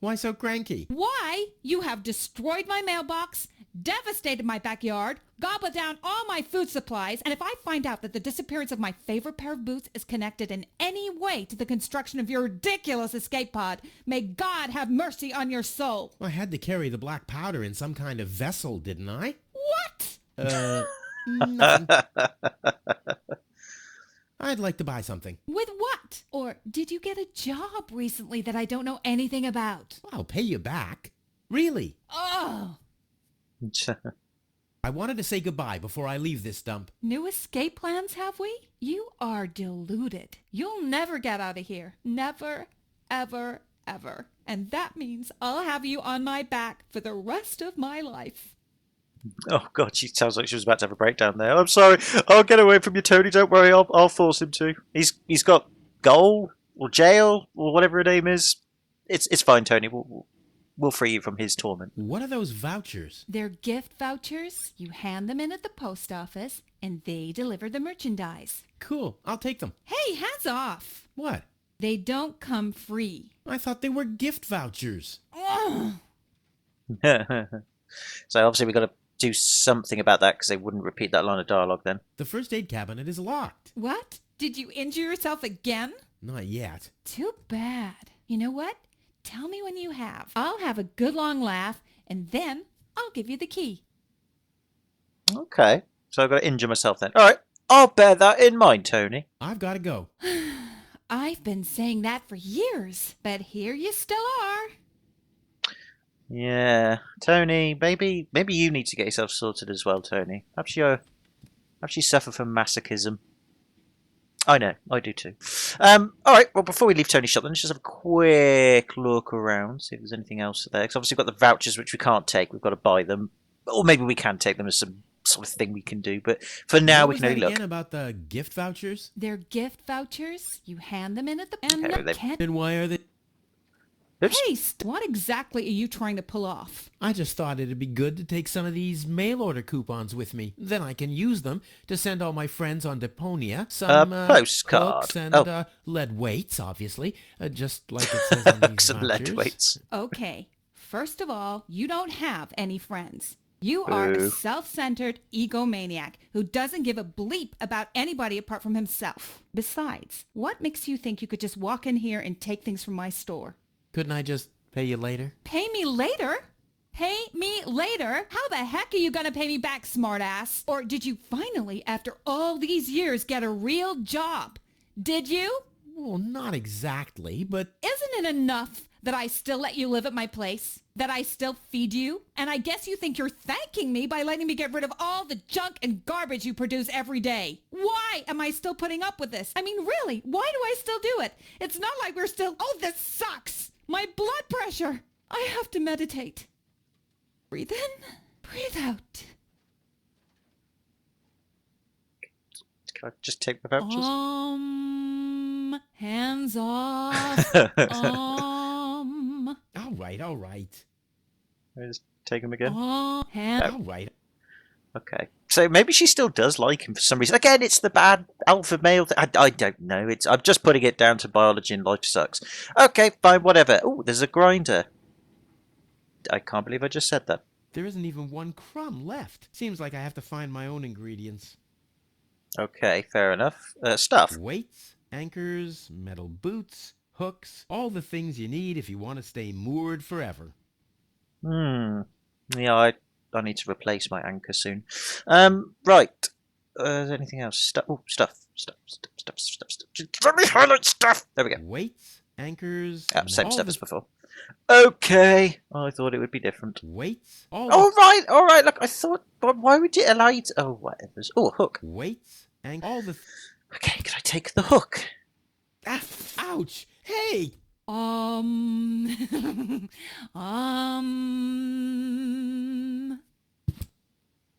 Why so cranky? why? You have destroyed my mailbox, devastated my backyard, gobbled down all my food supplies, and if I find out that the disappearance of my favorite pair of boots is connected in any way to the construction of your ridiculous escape pod, may God have mercy on your soul. I had to carry the black powder in some kind of vessel, didn't I? What? Nothing. I'd like to buy something. With what? Or did you get a job recently that I don't know anything about? I'll pay you back. Really. Oh, I wanted to say goodbye before I leave this dump. new escape plans, have we? You are deluded. You'll never get out of here. Never, ever, ever. And that means I'll have you on my back for the rest of my life. Oh God, she sounds like she was about to have a breakdown there. I'm sorry. I'll get away from you, Tony. Don't worry. I'll force him to. He's got goal or jail or whatever her name is. It's fine, Tony. We'll free you from his torment. What are those vouchers? They're gift vouchers. You hand them in at the post office, and they deliver the merchandise. Cool. I'll take them. Hey, hands off. What? They don't come free. I thought they were gift vouchers. Ugh. So obviously we've got to do something about that because they wouldn't repeat that line of dialogue then. The first aid cabinet is locked. What? Did you injure yourself again? Not yet. Too bad. You know what? Tell me when you have. I'll have a good long laugh, and then I'll give you the key. Okay. So I've got to injure myself then. All right. I'll bear that in mind, Tony. I've got to go. I've been saying that for years, but here you still are. Yeah. Tony, maybe you need to get yourself sorted as well, Tony. Perhaps you suffer from masochism. I know, I do too. Alright, well, before we leave Tony's shop, then let's just have a quick look around, see if there's anything else there. Because obviously we've got the vouchers, which we can't take. We've got to buy them. Or maybe we can take them as some sort of thing we can do. But for now, What we was can only that look. again about the gift vouchers? They're gift vouchers. You hand them in at the... And Okay, the they- cat... And why are they... Oops. Hey, what exactly are you trying to pull off? I just thought it'd be good to take some of these mail order coupons with me. Then I can use them to send all my friends on Deponia some postcard. hooks and Oh. lead weights, obviously, just like it says on these Some lead vouchers. weights. Okay, first of all, you don't have any friends. You are Boo. a self-centered egomaniac who doesn't give a bleep about anybody apart from himself. Besides, what makes you think you could just walk in here and take things from my store? Couldn't I just pay you later? Pay me later? Pay me later? How the heck are you gonna pay me back, smartass? Or did you finally, after all these years, get a real job? Did you? Well, not exactly, but... Isn't it enough that I still let you live at my place? That I still feed you? And I guess you think you're thanking me by letting me get rid of all the junk and garbage you produce every day. Why am I still putting up with this? I mean, really, why do I still do it? It's not like we're still... Oh, this sucks! My blood pressure! I have to meditate. Breathe in, breathe out. Can I just take the vouchers? Hands off. All right. Can I just take them again? Hands. All right. Okay. So maybe she still does like him for some reason. Again, it's the bad alpha male thing. I don't know. I'm just putting it down to biology and life sucks. Okay, fine, whatever. Oh, there's a grinder. I can't believe I just said that. There isn't even one crumb left. Seems like I have to find my own ingredients. Okay, fair enough. Stuff. Weights, anchors, metal boots, hooks, all the things you need if you want to stay moored forever. Yeah, I need to replace my anchor soon. Right. Is there anything else? Stuff. Just let me highlight stuff! There we go. Weights, anchors. Yeah, same all stuff the as before. Okay. I thought it would be different. Weights, all All right. Look, I thought, but why would you allow you to? Oh, whatever. Oh, a hook. weights, and all the. Okay, can I take the hook? Ah, ouch! Hey!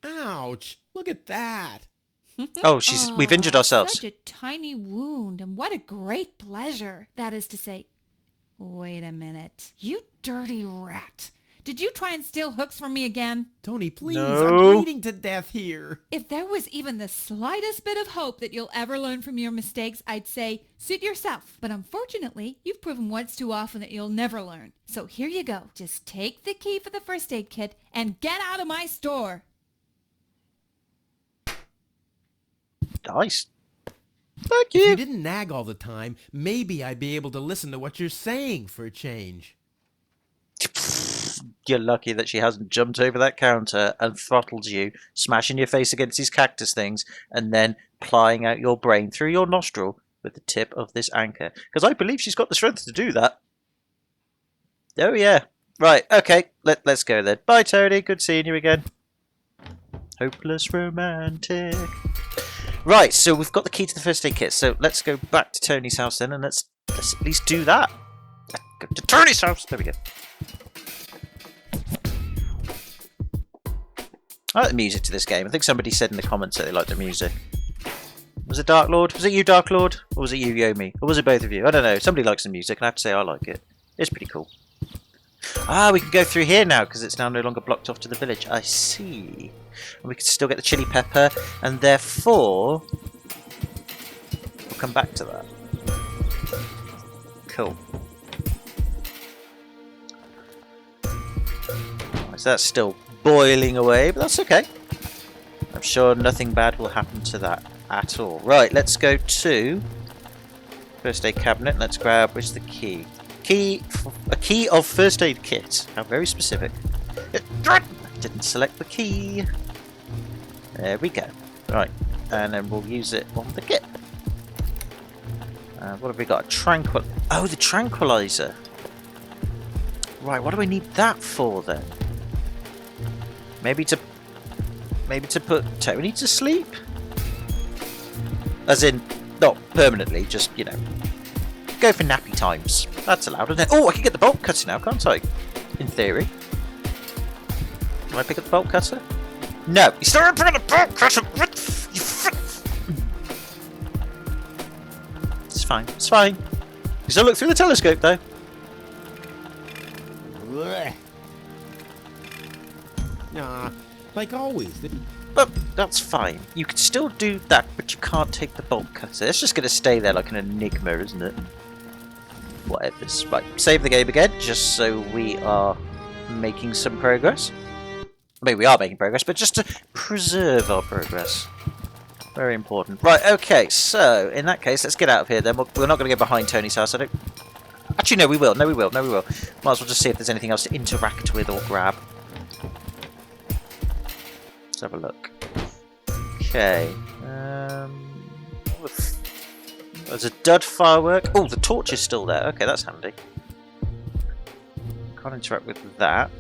Ouch! Look at that. Oh, we've injured ourselves. Such a tiny wound, and what a great pleasure. That is to say, wait a minute. You dirty rat. Did you try and steal hooks from me again? Tony, please, No. I'm bleeding to death here. If there was even the slightest bit of hope that you'll ever learn from your mistakes, I'd say, suit yourself. But unfortunately, you've proven once too often that you'll never learn. So here you go. Just take the key for the first aid kit and get out of my store. Nice. Thank If you you. didn't nag all the time, maybe I'd be able to listen to what you're saying for a change. You're lucky that she hasn't jumped over that counter and throttled you, smashing your face against these cactus things, and then plying out your brain through your nostril with the tip of this anchor. Because I believe she's got the strength to do that. Oh, yeah. Right, okay. Let's go then. Bye, Tony. Good seeing you again. Hopeless romantic. Right, so we've got the key to the first aid kit. So let's go back to Tony's house then, and let's at least do that. Go to Tony's house. There we go. I like the music to this game. I think somebody said in the comments that they liked the music. Was it Dark Lord? Was it you, Dark Lord? Or was it you, Yomi? Or was it both of you? I don't know. Somebody likes the music, and I have to say I like it. It's pretty cool. Ah, we can go through here now, because it's now no longer blocked off to the village. I see. And we can still get the chili pepper, and therefore... we'll come back to that. Cool. So that's still boiling away, but that's okay. I'm sure nothing bad will happen to that at all. Right, let's go to first aid cabinet. Let's grab, where's the key? A key of first aid kit. How very specific. Didn't select the key. There we go. Right, and then we'll use it on the kit. What have we got? Oh, the tranquilizer. Right, what do we need that for then? Maybe to put Tony to sleep? As in, not permanently, just, you know, go for nappy times. That's allowed, isn't it? Oh, I can get the bolt cutter now, can't I? In theory. Can I pick up the bolt cutter? No, you still haven't picked up the bolt cutter! It's fine, it's fine. You still look through the telescope, though. Blech. Nah, like always. But that's fine. You can still do that, but you can't take the bolt cutter. It's just going to stay there like an enigma, isn't it? Whatever. Right, save the game again, just so we are making some progress. I mean, we are making progress, but just to preserve our progress. Very important. Right, okay, so in that case, let's get out of here then. We're not going to go behind Tony's house, I don't... Actually, no, we will. No, we will. No, we will. Might as well just see if there's anything else to interact with or grab. Let's have a look. Okay. There's a dud firework. Oh, the torch is still there. Okay, that's handy. Can't interact with that.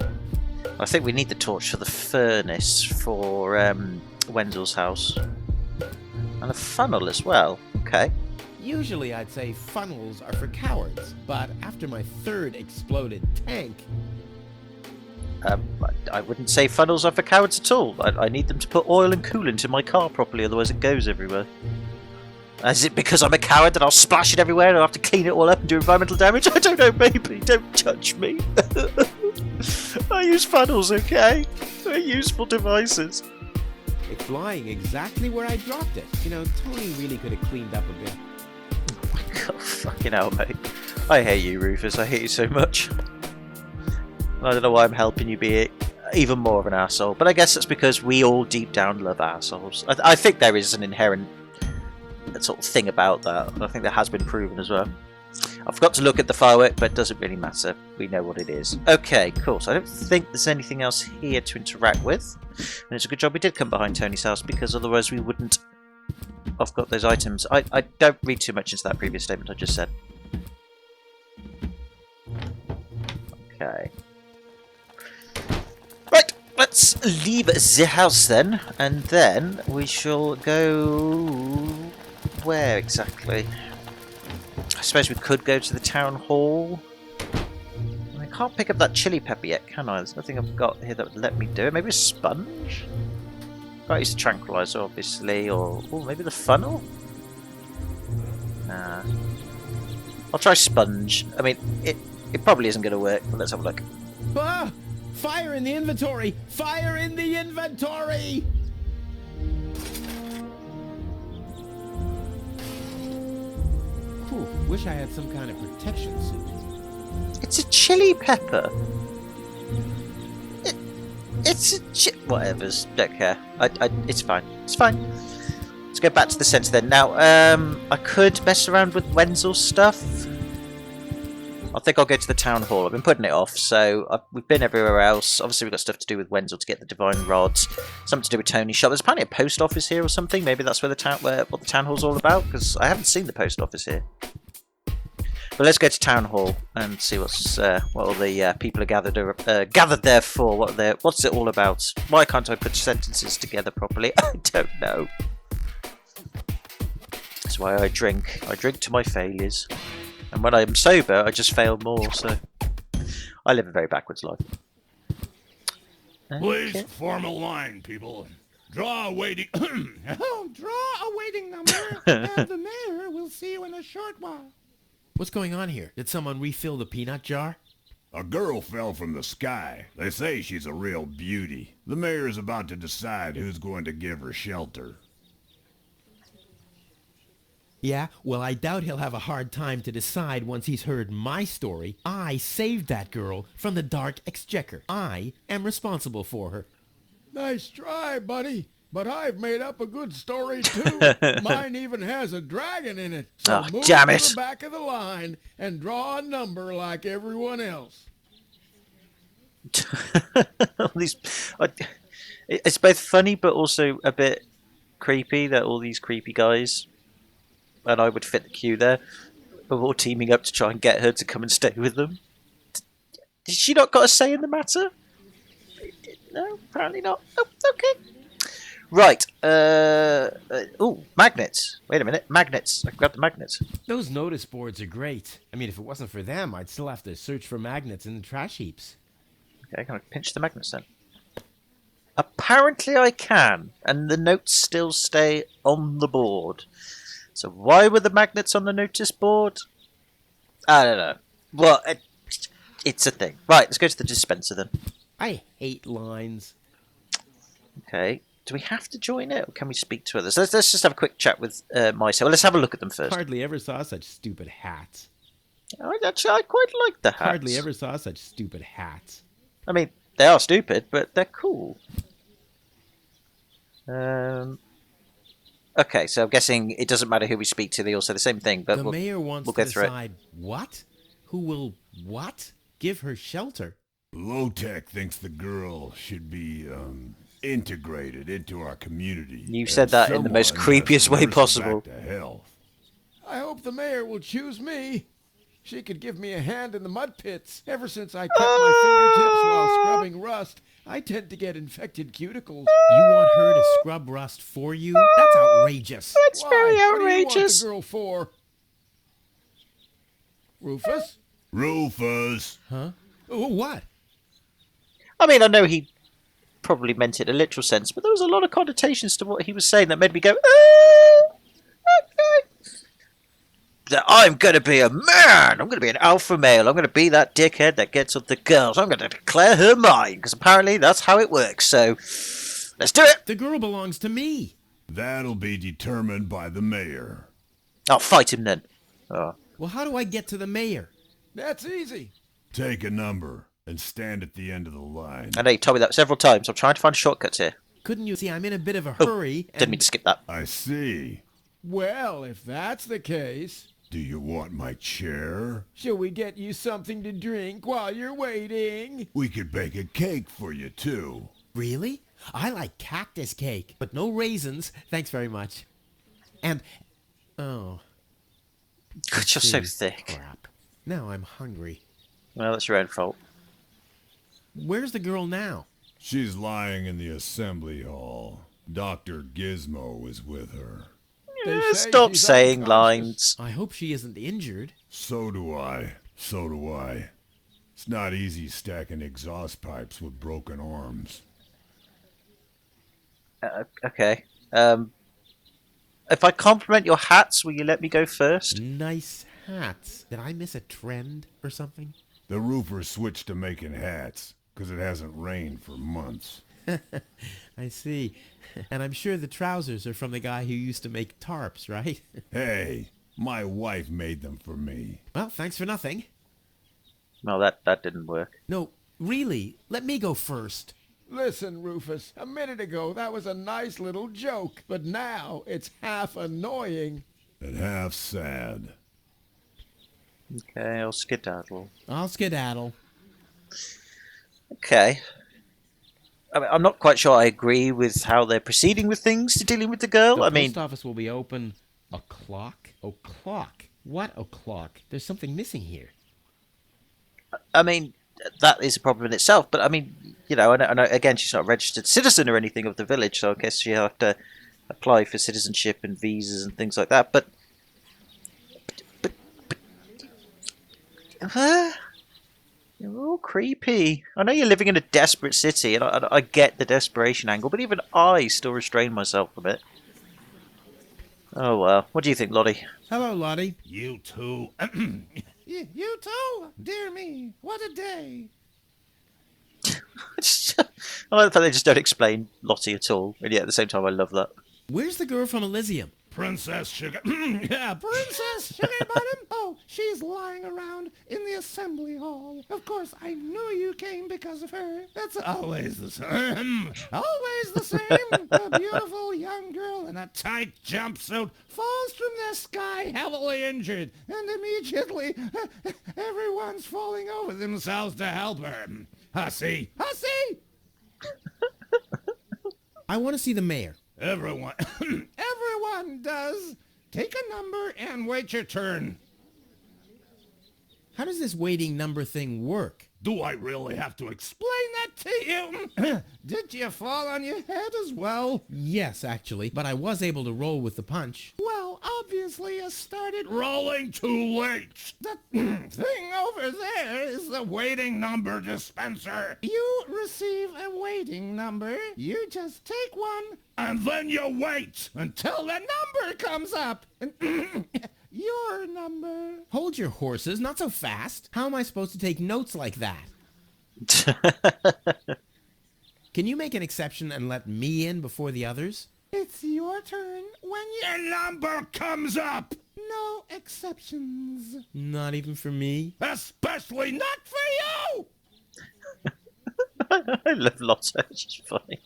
I think we need the torch for the furnace for Wenzel's house. And a funnel as well. Okay. Usually I'd say funnels are for cowards, but after my third exploded tank... I wouldn't say funnels are for cowards at all. I need them to put oil and coolant in my car properly, otherwise it goes everywhere. Is it because I'm a coward that I'll splash it everywhere and I'll have to clean it all up and do environmental damage? I don't know, baby. Don't judge me. I use funnels, okay? They're useful devices. It's lying exactly where I dropped it. You know, Tony really could have cleaned up a bit. Oh my god, fucking hell, mate. I hate you, Rufus. I hate you so much. I don't know why I'm helping you be even more of an asshole, but I guess it's because we all deep down love assholes. I think there is an inherent sort of thing about that. I think that has been proven as well. I forgot to look at the firework, but it doesn't really matter. We know what it is. Okay, cool. So I don't think there's anything else here to interact with. And it's a good job we did come behind Tony's house, because otherwise we wouldn't I've got those items. I don't read too much into that previous statement I just said. Okay. Right, let's leave the house then, and then we shall go... Where exactly? I suppose we could go to the town hall. I can't pick up that chili pepper yet, can I? There's nothing I've got here that would let me do it. Maybe a sponge? Can't use the tranquilizer, obviously, or maybe the funnel? Nah. I'll try sponge. I mean, it probably isn't going to work, but let's have a look. Ah! Fire in the inventory! Fire in the inventory! Whew, wish I had some kind of protection suit. It's a chili pepper. It's a whatever's. Don't care. It's fine. It's fine. Let's go back to the centre then. Now, I could mess around with Wenzel's stuff. I think I'll go to the town hall. I've been putting it off, so we've been everywhere else. Obviously, we've got stuff to do with Wenzel to get the divine rods. Something to do with Tony's shop. There's apparently a post office here or something. Maybe that's where what the town hall's all about, because I haven't seen the post office here. But let's go to town hall and see what all the people are gathered there for. What's it all about? Why can't I put sentences together properly? I don't know. That's why I drink. I drink to my failures. And when I'm sober, I just fail more, so... I live a very backwards life. Please form a line, people. Draw a waiting... Oh, draw a waiting number, and the mayor will see you in a short while. What's going on here? Did someone refill the peanut jar? A girl fell from the sky. They say she's a real beauty. The mayor is about to decide who's going to give her shelter. Yeah, well, I doubt he'll have a hard time to decide once he's heard my story. I saved that girl from the Dark Exchequer. I am responsible for her. Nice try, buddy. But I've made up a good story, too. Mine even has a dragon in it. So move damn to it. the back of the line and draw a number like everyone else. It's both funny but also a bit creepy that all these creepy guys, and I would fit the queue there, are all teaming up to try and get her to come and stay with them. Did she not got a say in the matter? No, apparently not. Oh, okay. Right. Oh, magnets. Wait a minute. Magnets. I can grab the magnets. Those notice boards are great. I mean, if it wasn't for them, I'd still have to search for magnets in the trash heaps. Okay, can I pinch the magnets then? Apparently I can, and the notes still stay on the board. So why were the magnets on the notice board? I don't know. Well, it's a thing. Right, let's go to the dispenser then. I hate lines. Okay. Do we have to join it, or can we speak to others? Let's just have a quick chat with Mysa. Well, let's have a look at them first. Hardly ever saw such stupid hats. I quite like the hats. Hardly ever saw such stupid hats. I mean, they are stupid, but they're cool. Okay, so I'm guessing it doesn't matter who we speak to, they all say the same thing, but the mayor wants we'll to go through decide what? Who will what? Give her shelter. Low-Tech thinks the girl should be, integrated into our community. You said that in the most creepiest way possible. Back to health. I hope the mayor will choose me. She could give me a hand in the mud pits. Ever since I cut my fingertips while scrubbing rust, I tend to get infected cuticles. You want her to scrub rust for you? That's outrageous. That's very outrageous. What do you want the girl for? Rufus? Rufus. Huh? Oh, what? I mean, I know he probably meant it in a literal sense, but there was a lot of connotations to what he was saying that made me go, okay. That I'm going to be a man. I'm going to be an alpha male. I'm going to be that dickhead that gets up the girls. I'm going to declare her mine, because apparently that's how it works. So, let's do it. The girl belongs to me. That'll be determined by the mayor. I'll fight him then. Oh. Well, how do I get to the mayor? That's easy. Take a number and stand at the end of the line. I know you told me that several times. I'm trying to find shortcuts here. Couldn't you see I'm in a bit of a hurry? Didn't mean to skip that. I see. Well, if that's the case... Do you want my chair? Shall we get you something to drink while you're waiting? We could bake a cake for you, too. Really? I like cactus cake, but no raisins. Thanks very much. And... Oh. God, you're so see. thick. Crap. Now I'm hungry. Well, that's your own fault. Where's the girl now? She's lying in the assembly hall. Dr. Gizmo is with her. They Yeah, say stop she's saying unconscious. lines. I hope she isn't injured. So do I. So do I. It's not easy stacking exhaust pipes with broken arms. Okay. If I compliment your hats, will you let me go first? Nice hats. Did I miss a trend or something? The roofer switched to making hats, 'cause it hasn't rained for months. I see. And I'm sure the trousers are from the guy who used to make tarps, right? Hey, my wife made them for me. Well, thanks for nothing. No, that didn't work. No, really, let me go first. Listen, Rufus, a minute ago that was a nice little joke, but now it's half annoying. And half sad. Okay, I'll skedaddle. I'll skedaddle. Okay. I mean, I'm not quite sure I agree with how they're proceeding with things to dealing with the girl. The I mean, post office will be open o'clock? O'clock? What o'clock? There's something missing here. that is a problem in itself. But I mean, you know, and again, she's not a registered citizen or anything of the village, so I guess she'll have to apply for citizenship and visas and things like that. But you're all creepy. I know you're living in a desperate city, and I get the desperation angle, but even I still restrain myself from it. Oh well. What do you think, Lottie? Hello, Lottie. You too. You too? Dear me, what a day. I like the fact they just don't explain Lottie at all, and yet at the same time I love that. Where's the girl from Elysium? Princess Sugar. Yeah, Princess Sugar Bottom? Oh, she's lying around in the assembly hall. Of course, I knew you came because of her. That's Always the same. always the same. A beautiful young girl in a Tight jumpsuit. falls from the sky heavily injured, and immediately everyone's falling over Themselves to help her. Hussy. Hussy! I want to see the mayor. Everyone. Everyone does. Take a number and wait your turn. How does this waiting number thing work? Do I really have to explain that to you? Did you fall on your head as well? Yes, actually, but I was able to roll with the punch. Well, obviously you started Rolling too late. The thing over there is the Waiting number dispenser. You receive a waiting number. You just take one And then you wait. until the number comes up. Your number. Hold your horses, not so fast. How am I supposed to take notes like that? Can you make an exception and let me in before the others? It's your turn when Your number comes up. No exceptions. Not even for me? Especially not for you. I love Lotto. It's just funny.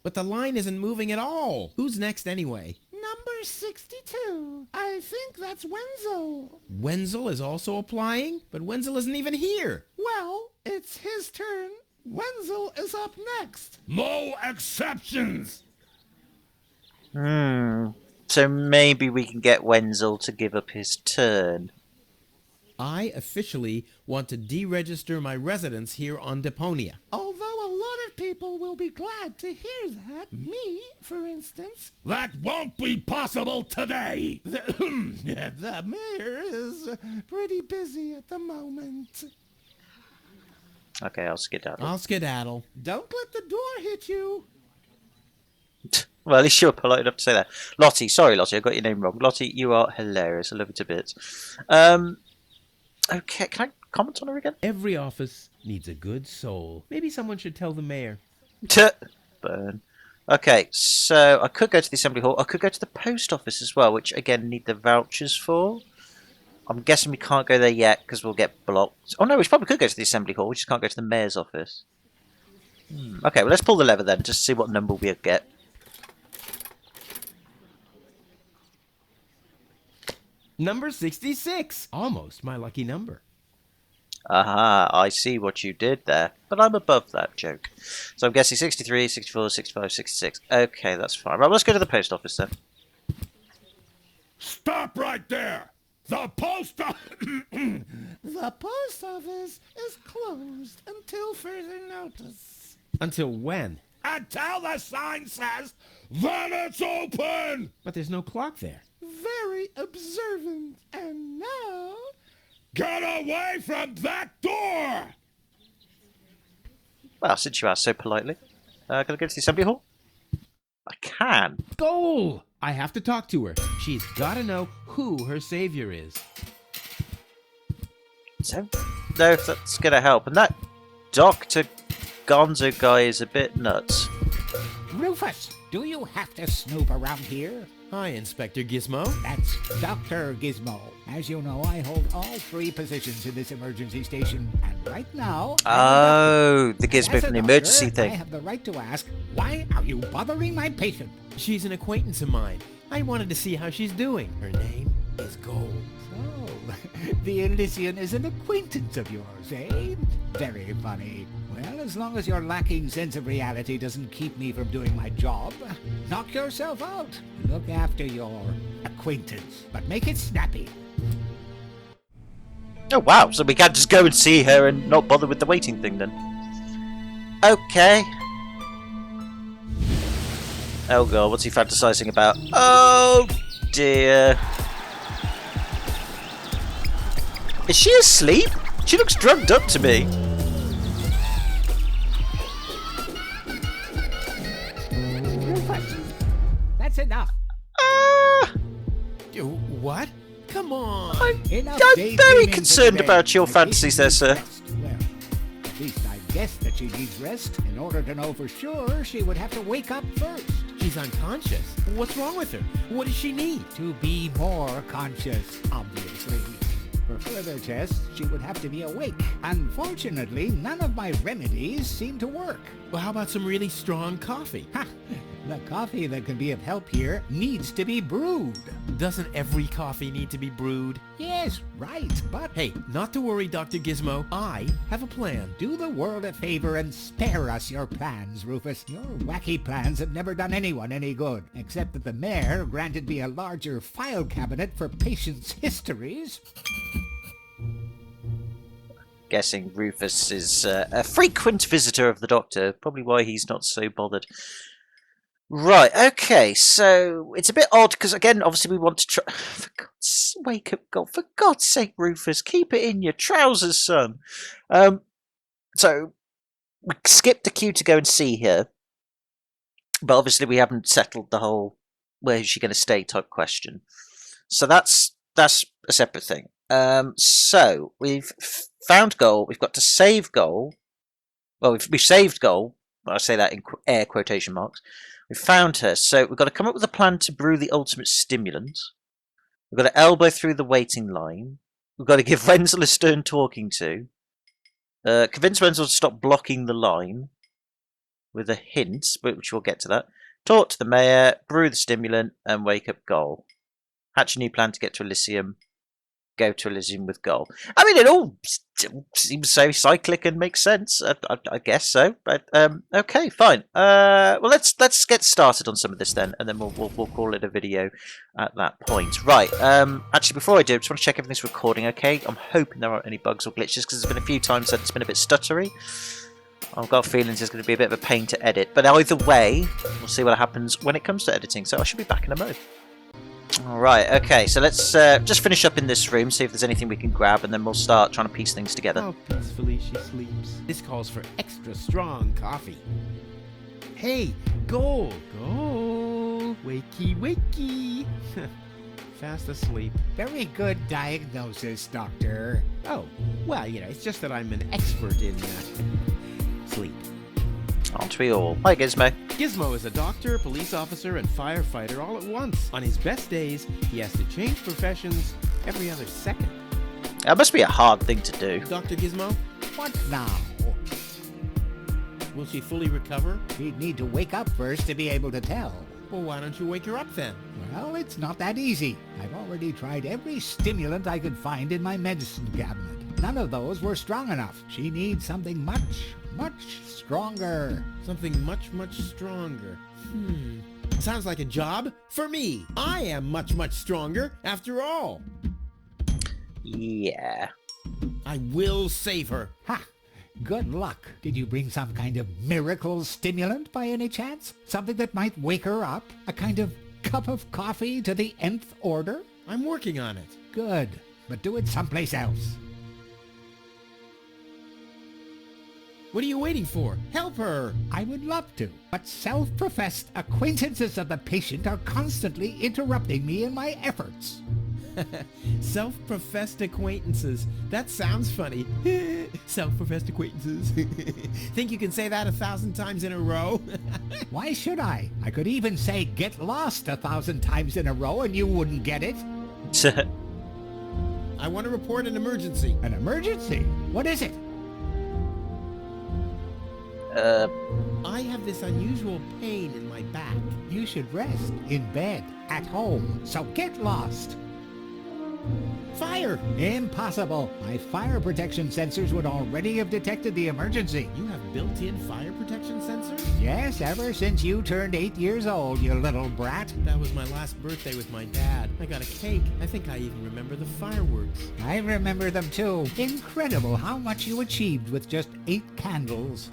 But the line isn't moving at all. Who's next anyway? Number 62. I think that's Wenzel. Wenzel is also applying? But Wenzel isn't even here. Well, it's his turn. Wenzel is up next. No exceptions. So maybe we can get Wenzel to give up his turn. I officially want to deregister my residence here on Deponia. Although a lot of people will be glad to hear that. Me, for instance. That won't be possible today. The mayor is pretty busy at the moment. Okay, I'll skedaddle. I'll skedaddle. Don't let the door hit you. Well, at least you're polite enough to say that. Lottie, sorry, Lottie, I got your name wrong. Lottie, you are hilarious. I love you to bits. Okay, can I comment on her again? Every office needs a good soul. Maybe someone should tell the mayor. Burn. Okay, so I could go to the assembly hall. I could go to the post office as well, which again need the vouchers for. I'm guessing we can't go there yet because we'll get blocked. Oh no, we probably could go to the assembly hall. We just can't go to the mayor's office. Okay, well let's pull the lever then, just to see what number we get. Number 66. Almost my lucky number. Aha, I see what you did there. But I'm above that joke. So I'm guessing 63, 64, 65, 66. Okay, that's fine. Right, well, let's go to the post office then. Stop right there! The post The post office is closed until further notice. Until when? Until the sign says that it's open! But there's no clock there. Very observant. And now... Get away from that door! Well, since you asked so politely. Can I go to the assembly hall? I can. Goal! I have to talk to her. She's got to know who her savior is. So, no, if that's going to help. And that Dr. Gonzo guy is a bit nuts. Rufus, do you have to snoop around here? Hi, Inspector Gizmo. That's Dr. Gizmo. As you know, I hold all 3 positions in this emergency station, and right now... Oh, the Gizmo as a from the doctor, emergency thing. I have the right to ask, why are you bothering my patient? She's an acquaintance of mine. I wanted to see how she's doing. Her name is Gold. So, the Elysian is an acquaintance of yours, eh? Very funny. Well, as long as your lacking sense of reality doesn't keep me from doing my job, knock yourself out. Look after your acquaintance, but make it snappy. Oh, wow. So we can't just go and see her and not bother with the waiting thing then. Okay. Oh, God. What's he fantasizing about? Oh, dear. Is she asleep? She looks drugged up to me. That's enough. What? Come on. I'm very concerned about your fantasies there, sir. Well, at least I guessed that she needs rest. In order to know for sure, she would have to wake up first. She's unconscious. What's wrong with her? What does she need? To be more conscious, obviously. For further tests, she would have to be awake. Unfortunately, none of my remedies seem to work. Well, how about some really strong coffee? Ha! The coffee that can be of help here needs to be brewed. Doesn't every coffee need to be brewed? Yes, right, but... Hey, not to worry, Dr. Gizmo. I have a plan. Do the world a favor and spare us your plans, Rufus. Your wacky plans have never done anyone any good, except that the mayor granted me a larger file cabinet for patients' histories. Guessing Rufus is a frequent visitor of the Doctor. Probably why he's not so bothered. Right, okay, so it's a bit odd because, again, obviously we want to try... For God's wake up, God. For God's sake, Rufus, keep it in your trousers, son. So we skipped the queue to go and see her, but obviously we haven't settled the whole where is she going to stay type question. So that's a separate thing. So we've found goal. We've got to save goal. Well, we've saved goal. I say that in air quotation marks. We found her, so we've got to come up with a plan to brew the ultimate stimulant. We've got to elbow through the waiting line. We've got to give Wenzel a stern talking to. Convince Wenzel to stop blocking the line with a hint, which we'll get to that. Talk to the mayor, brew the stimulant, and wake up Goal. Hatch a new plan to get to Elysium. Go to Elysium with Goal. I mean, it all seems so cyclic and makes sense. I guess so. But okay, fine. Well, let's get started on some of this then, and then we'll call it a video at that point. Right. Actually, before I do, I just want to check everything's recording. Okay. I'm hoping there aren't any bugs or glitches because there's been a few times that it's been a bit stuttery. I've got feelings it's going to be a bit of a pain to edit. But either way, we'll see what happens when it comes to editing. So I should be back in a mo. Alright, okay, so let's just finish up in this room, see if there's anything we can grab, and then we'll start trying to piece things together. How peacefully she sleeps. This calls for extra strong coffee. Hey, Goal! Goal! Wakey, wakey! Fast asleep. Very good diagnosis, Doctor. Oh, well, it's just that I'm an expert in sleep. Aren't we all? Hi, Gizmo. Gizmo is a doctor, police officer, and firefighter all at once. On his best days, he has to change professions every other second. That must be a hard thing to do. Dr. Gizmo? What now? Will she fully recover? She'd need to wake up first to be able to tell. Well, why don't you wake her up then? Well, it's not that easy. I've already tried every stimulant I could find in my medicine cabinet. None of those were strong enough. She needs something much stronger. Something much stronger. Sounds like a job for me. I am much, much stronger after all. Yeah. I will save her. Ha! Good luck. Did you bring some kind of miracle stimulant by any chance? Something that might wake her up? A kind of cup of coffee to the nth order? I'm working on it. Good, but do it someplace else. What are you waiting for? Help her! I would love to, but self-professed acquaintances of the patient are constantly interrupting me in my efforts. Self-professed acquaintances. That sounds funny. Self-professed acquaintances. Think you can say that 1,000 times in a row? Why should I? I could even say get lost 1,000 times in a row and you wouldn't get it. I want to report an emergency. An emergency? What is it? I have this unusual pain in my back. You should rest in bed, at home, so get lost. Fire! Impossible. My fire protection sensors would already have detected the emergency. You have built-in fire protection sensors? Yes, ever since you turned 8 years old, you little brat. That was my last birthday with my dad. I got a cake. I think I even remember the fireworks. I remember them too. Incredible how much you achieved with just 8 candles.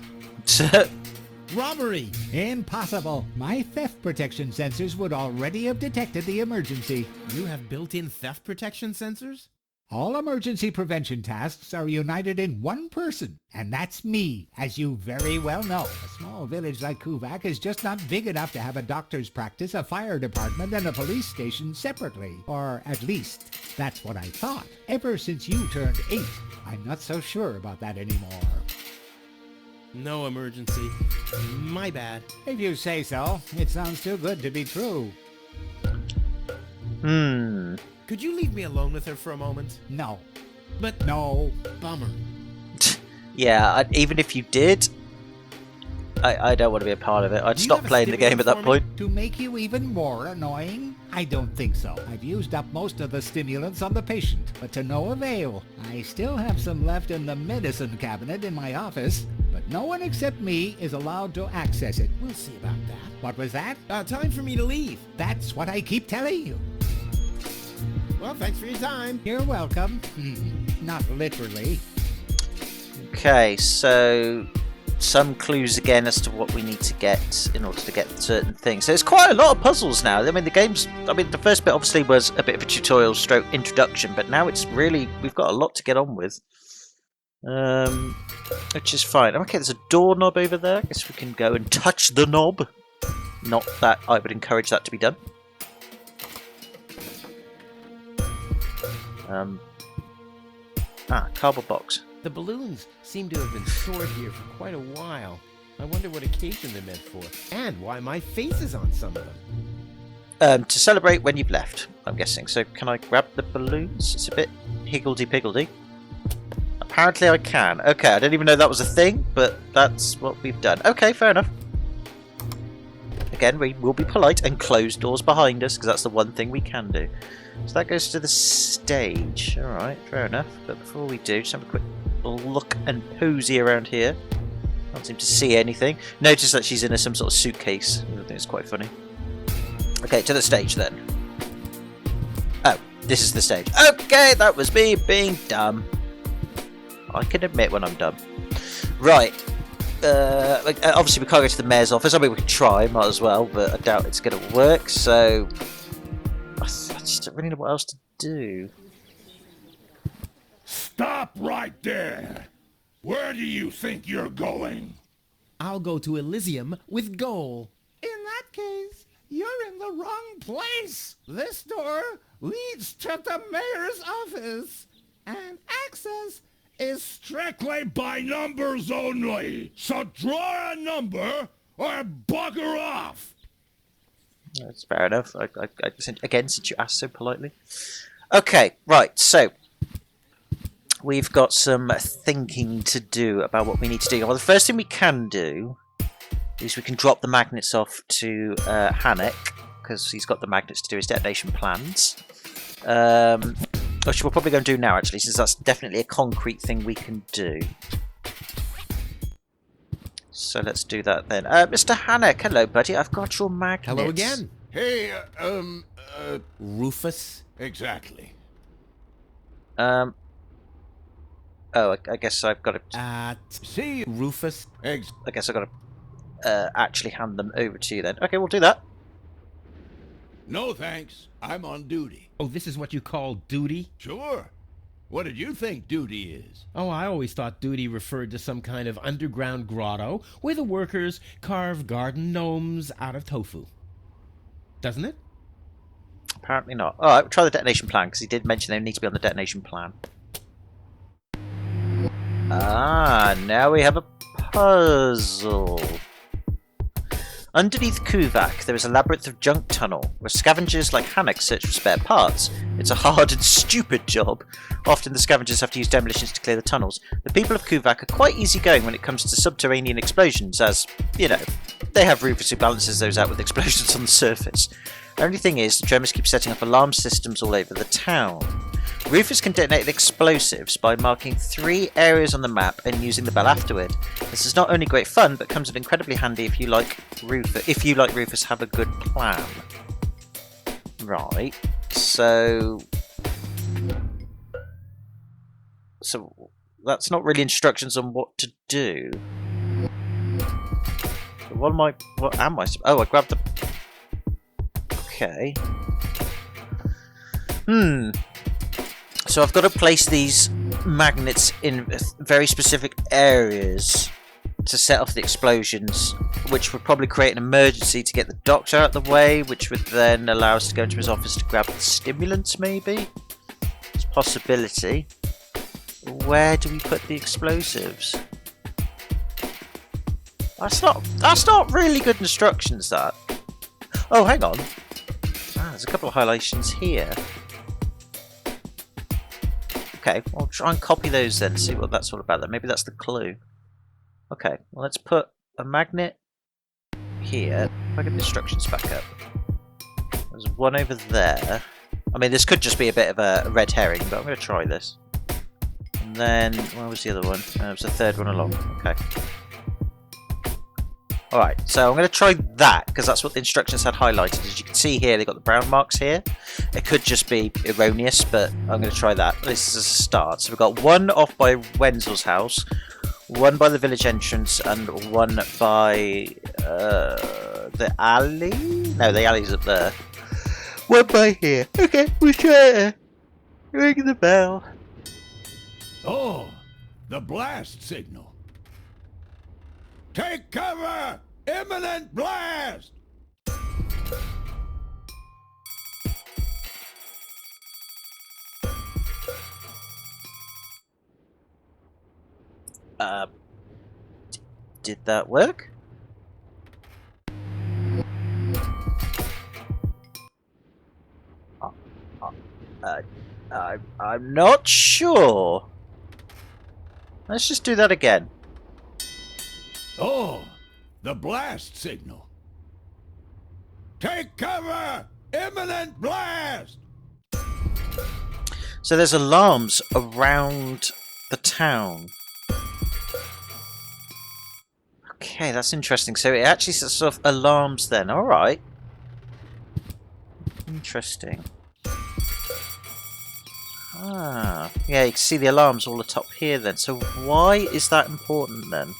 Robbery! Impossible. My theft protection sensors would already have detected the emergency. You have built-in theft protection sensors? All emergency prevention tasks are united in one person, and that's me, as you very well know. A small village like Kuvak is just not big enough to have a doctor's practice, a fire department, and a police station separately. Or at least, that's what I thought. Ever since you turned 8, I'm not so sure about that anymore. No emergency. My bad. If you say so. It sounds too good to be true. Could you leave me alone with her for a moment? No. But no. Bummer. Yeah, even if you did, I don't want to be a part of it. I'd stop playing the game at that point. To make you even more annoying? I don't think so. I've used up most of the stimulants on the patient, but to no avail. I still have some left in the medicine cabinet in my office, but no one except me is allowed to access it. We'll see about that. What was that? Time for me to leave. That's what I keep telling you. Well, thanks for your time. You're welcome. Not literally. Okay, so some clues again as to what we need to get in order to get certain things. So there's quite a lot of puzzles now. I mean, the first bit obviously was a bit of a tutorial stroke introduction, but now it's really, we've got a lot to get on with. Which is fine. Okay, there's a doorknob over there. I guess we can go and touch the knob. Not that I would encourage that to be done. Cardboard box. The balloons seem to have been stored here for quite a while. I wonder what occasion they're meant for, and why my face is on some of them. To celebrate when you've left, I'm guessing. So can I grab the balloons? It's a bit higgledy-piggledy. Apparently I can. Okay, I didn't even know that was a thing, but that's what we've done. Okay, fair enough. Again, we will be polite and close doors behind us, because that's the one thing we can do. So that goes to the stage. Alright, fair enough. But before we do, just have a quick look and posy around here. Can't seem to see anything. Notice that she's in some sort of suitcase. I think it's quite funny. Okay, to the stage then. Oh, this is the stage. Okay, that was me being dumb. I can admit when I'm dumb. Right. Obviously we can't go to the mayor's office. I mean, we can try, might as well, but I doubt it's going to work, so I just don't really know what else to do. Stop right there! Where do you think you're going? I'll go to Elysium with Goal. In that case, you're in the wrong place. This door leads to the mayor's office, and access is strictly by numbers only. So draw a number or bugger off. That's fair enough. Again, since you asked so politely. Okay, right, so we've got some thinking to do about what we need to do. Well, the first thing we can do is we can drop the magnets off to Hanek, because he's got the magnets to do his detonation plans. Which we're probably going to do now, actually, since that's definitely a concrete thing we can do. So let's do that then. Mr. Hannock, hello, buddy. I've got your magnets. Hello again. Hey, Rufus. exactly. Oh, I guess I've got to. See, Rufus. I guess I've got to actually hand them over to you then. Okay, we'll do that. No thanks. I'm on duty. Oh, this is what you call duty? Sure. What did you think duty is? Oh, I always thought duty referred to some kind of underground grotto where the workers carve garden gnomes out of tofu. Doesn't it? Apparently not. Alright, we'll try the detonation plan, because he did mention they need to be on the detonation plan. Ah, now we have a puzzle. Underneath Kuvak, there is a labyrinth of junk tunnel, where scavengers like Hannock search for spare parts. It's a hard and stupid job. Often the scavengers have to use demolitions to clear the tunnels. The people of Kuvak are quite easygoing when it comes to subterranean explosions, as, you know, they have Rufus who balances those out with explosions on the surface. Only thing is, the Tremors keep setting up alarm systems all over the town. Rufus can detonate explosives by marking 3 areas on the map and using the bell afterward. This is not only great fun, but comes in incredibly handy if you like Rufus have a good plan. Right, so that's not really instructions on what to do. What am I? Oh, I grabbed the. Okay. So I've got to place these magnets in very specific areas to set off the explosions, which would probably create an emergency to get the doctor out of the way, which would then allow us to go into his office to grab the stimulants, maybe? It's a possibility. Where do we put the explosives? That's not really good instructions, that. Oh, hang on. There's a couple of highlights here. Okay, I'll try and copy those then, see what that's all about then. Maybe that's the clue. Okay, well let's put a magnet here. If I get the instructions back up. There's one over there. I mean, this could just be a bit of a red herring, but I'm going to try this. And then, where was the other one? It was the third one along. Okay. Alright, so I'm going to try that, because that's what the instructions had highlighted. As you can see here, they've got the brown marks here. It could just be erroneous, but I'm going to try that. This is a start. So we've got one off by Wenzel's house, one by the village entrance, and one by the alley? No, the alley's up there. One by here. Okay, we'll try it. Ring the bell. Oh, the blast signal. Take cover! Imminent blast! Did that work? I'm not sure. Let's just do that again. Oh, the blast signal. Take cover! Imminent blast! So there's alarms around the town. Okay, that's interesting. So it actually sets off alarms then. Alright. Interesting. Ah, yeah, you can see the alarms all atop here then. So why is that important then?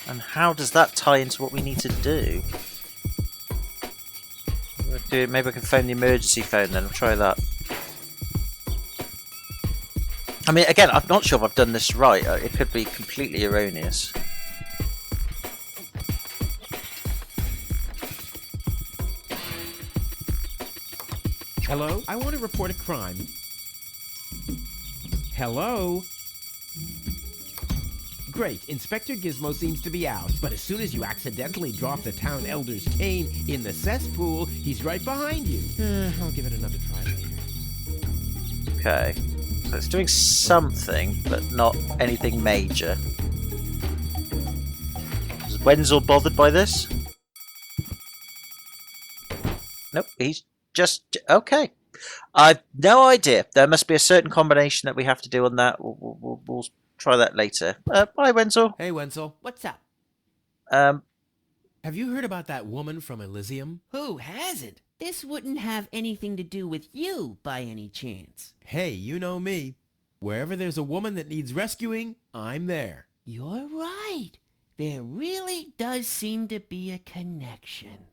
And how does that tie into what we need to do? Maybe I can phone the emergency phone then. We'll try that. I mean, again, I'm not sure if I've done this right. It could be completely erroneous. Hello? I want to report a crime. Hello? Great, Inspector Gizmo seems to be out, but as soon as you accidentally drop the town elder's cane in the cesspool, he's right behind you. I'll give it another try later. Okay. So it's doing something, but not anything major. Is Wenzel bothered by this? Nope, he's just... Okay. I've no idea. There must be a certain combination that we have to do on that. We'll try that later. Bye, Wenzel. Hey, Wenzel. What's up? Have you heard about that woman from Elysium? Who hasn't? This wouldn't have anything to do with you by any chance. Hey, you know me. Wherever there's a woman that needs rescuing, I'm there. You're right. There really does seem to be a connection.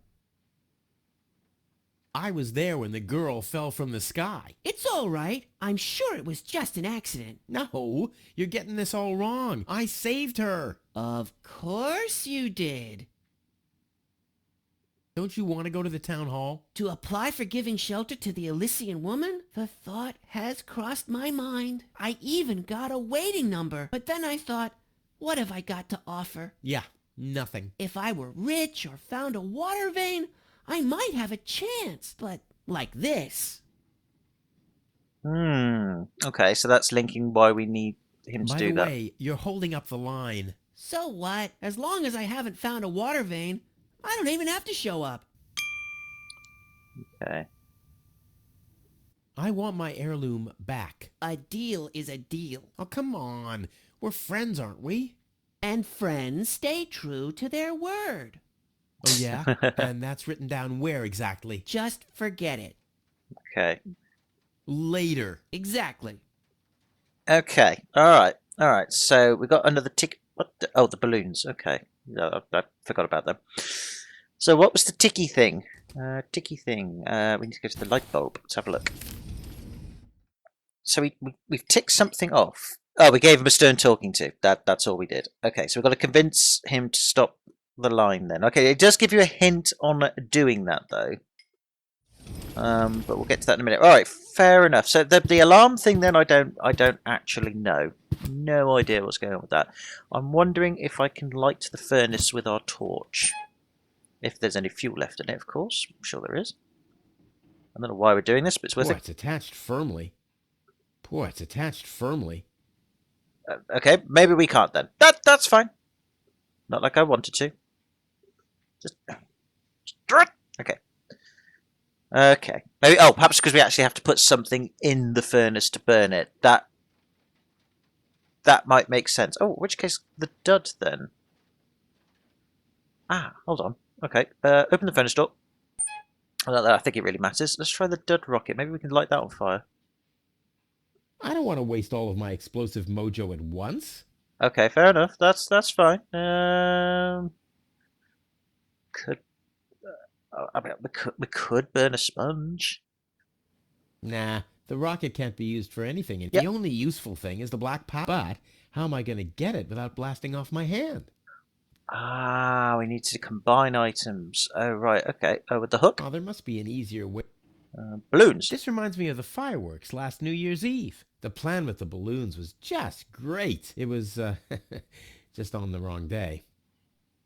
I was there when the girl fell from the sky. It's all right. I'm sure it was just an accident. No, you're getting this all wrong. I saved her. Of course you did. Don't you want to go to the town hall? To apply for giving shelter to the Elysian woman? The thought has crossed my mind. I even got a waiting number. But then I thought, what have I got to offer? Yeah, nothing. If I were rich or found a water vein, I might have a chance. But like this. Okay, so that's linking why we need him to do that. By the way, you're holding up the line. So what? As long as I haven't found a water vein, I don't even have to show up. Okay. I want my heirloom back. A deal is a deal. Oh, come on. We're friends, aren't we? And friends stay true to their word. Oh, yeah? And that's written down where exactly? Just forget it. Okay. Later. Exactly. Okay. Alright. So we got another tick. What? Oh, the balloons. Okay. No, I forgot about them. So what was the ticky thing? We need to go to the light bulb. Let's have a look. So we've ticked something off. Oh, we gave him a stern talking to. That's all we did. Okay, so we've got to convince him to stop the line then. Okay, it does give you a hint on doing that though. But we'll get to that in a minute. All right, fair enough. So the alarm thing then I don't actually know. No idea what's going on with that. I'm wondering if I can light the furnace with our torch. If there's any fuel left in it, of course. I'm sure there is. I don't know why we're doing this, but it's worth it. It's attached firmly. Boy, it's attached firmly. Okay, maybe we can't then. That's fine. Not like I wanted to. Just okay. Okay. Maybe. Oh, perhaps because we actually have to put something in the furnace to burn it. That might make sense. Oh, in which case the dud then. Ah, hold on. Okay. Open the furnace door. I think it really matters. Let's try the dud rocket. Maybe we can light that on fire. I don't want to waste all of my explosive mojo at once. Okay, fair enough. That's fine. We could burn a sponge. Nah, the rocket can't be used for anything. And Yep. The only useful thing is the black powder. But how am I going to get it without blasting off my hand? Ah, we need to combine items. Oh, right. Okay. With the hook. Oh, there must be an easier way. Balloons. This reminds me of the fireworks last New Year's Eve. The plan with the balloons was just great. It was just on the wrong day.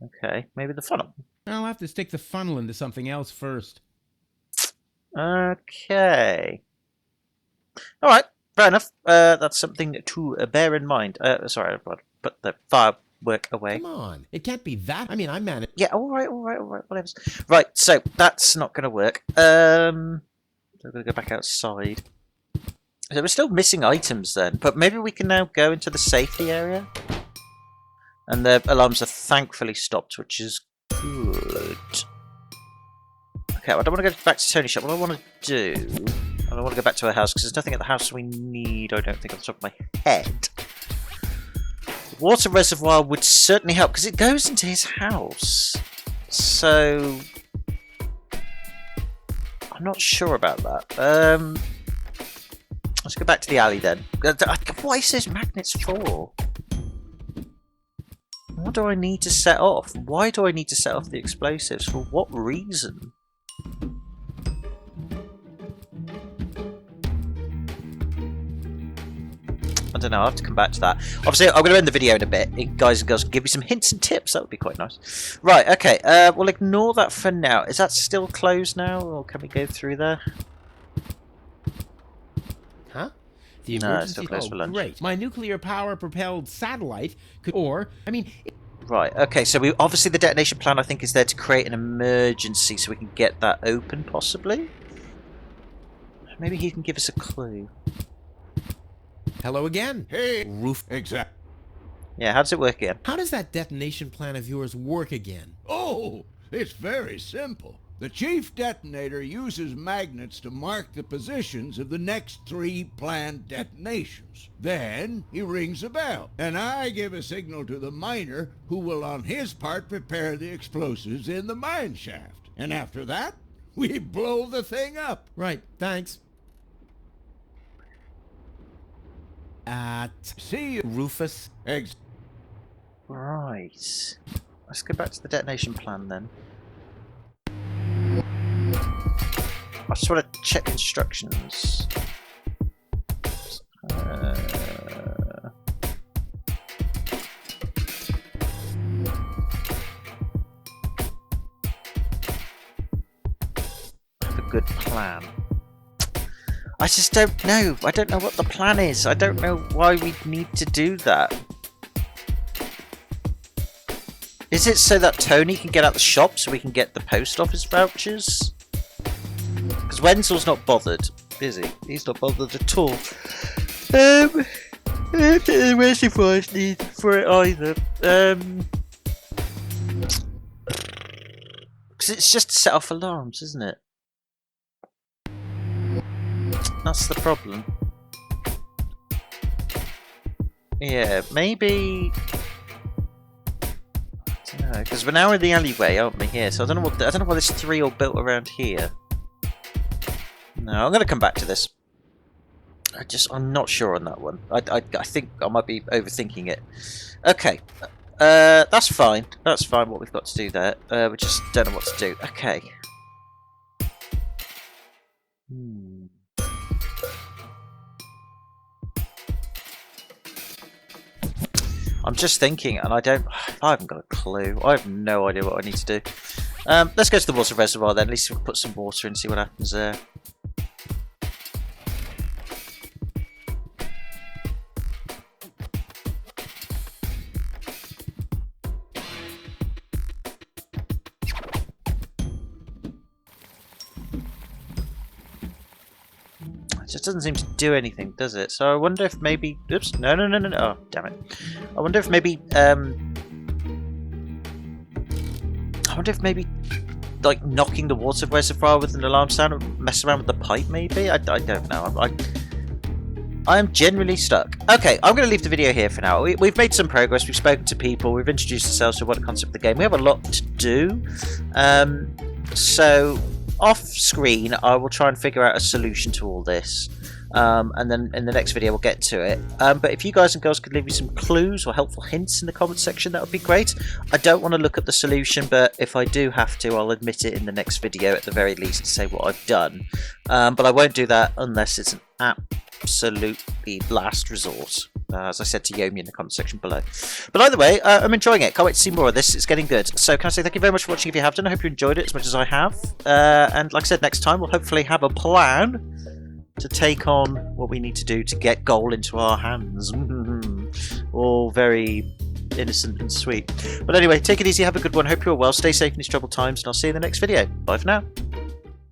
Okay, maybe the funnel. I'll have to stick the funnel into something else first. Okay. All right. Fair enough. That's something to bear in mind. Sorry, I'll put the firework away. Come on. It can't be that. I mean, I managed. Yeah, all right. Whatever. Right, so that's not going to work. We're going to go back outside. So we're still missing items then, but maybe we can now go into the safety area. And the alarms are thankfully stopped, which is good. Okay, I don't want to go back to Tony's shop. What I want to do... I don't want to go back to her house, because there's nothing at the house we need, I don't think, off the top of my head. Water reservoir would certainly help, because it goes into his house. So... I'm not sure about that. Let's go back to the alley then. What is those magnets for? What do I need to set off? Why do I need to set off the explosives? For what reason? I don't know, I'll have to come back to that. Obviously, I'm going to end the video in a bit. Guys and girls, give me some hints and tips. That would be quite nice. Right, okay. We'll ignore that for now. Is that still closed now, or can we go through there? Huh? The No, it's still emergency... closed for lunch. Great. My nuclear power-propelled satellite could... Right, okay, so obviously the detonation plan, I think, is there to create an emergency so we can get that open, possibly? Maybe he can give us a clue. Hello again. Hey, Roof. exact. Yeah, how does it work again? How does that detonation plan of yours work again? Oh, it's very simple. The chief detonator uses magnets to mark the positions of the next 3 planned detonations. Then he rings a bell, and I give a signal to the miner who will on his part prepare the explosives in the mine shaft. And after that, we blow the thing up. Right, thanks. See you, Rufus. Right. Let's go back to the detonation plan then. I just want to check the instructions. Have a good plan. I just don't know. I don't know what the plan is. I don't know why we need to do that. Is it so that Tony can get out the shop so we can get the post office vouchers? Because Wenzel's not bothered, is he? He's not bothered at all. Where's the price need for it either? Because it's just to set off alarms, isn't it? That's the problem. Yeah, maybe. Because we're now in the alleyway, aren't we? Here, so I don't know why this 3 all built around here. No, I'm going to come back to this. I'm not sure on that one. I think I might be overthinking it. Okay, that's fine. That's fine. What we've got to do there. We just don't know what to do. Okay. I'm just thinking, and I haven't got a clue. I have no idea what I need to do. Let's go to the water reservoir then. At least we'll put some water in and see what happens there. It just doesn't seem to do anything, does it? So I wonder if maybe... Oops, no. Oh, damn it. I wonder if maybe... like, knocking the water reservoir with an alarm sound would mess around with the pipe, maybe? I don't know. I am generally stuck. Okay, I'm going to leave the video here for now. We've made some progress. We've spoken to people. We've introduced ourselves to what the concept of the game. We have a lot to do. So... off screen, I will try and figure out a solution to all this, and then in the next video we'll get to it. But if you guys and girls could leave me some clues or helpful hints in the comments section, that would be great. I don't want to look at the solution, but if I do have to, I'll admit it in the next video at the very least to say what I've done. But I won't do that unless it's an absolutely last resort. As I said to Yomi in the comment section below. But either way, I'm enjoying it. Can't wait to see more of this. It's getting good. So can I say thank you very much for watching if you have done. I hope you enjoyed it as much as I have. And like I said, next time we'll hopefully have a plan to take on what we need to do to get gold into our hands. All very innocent and sweet. But anyway, take it easy. Have a good one. Hope you're well. Stay safe in these troubled times. And I'll see you in the next video. Bye for now.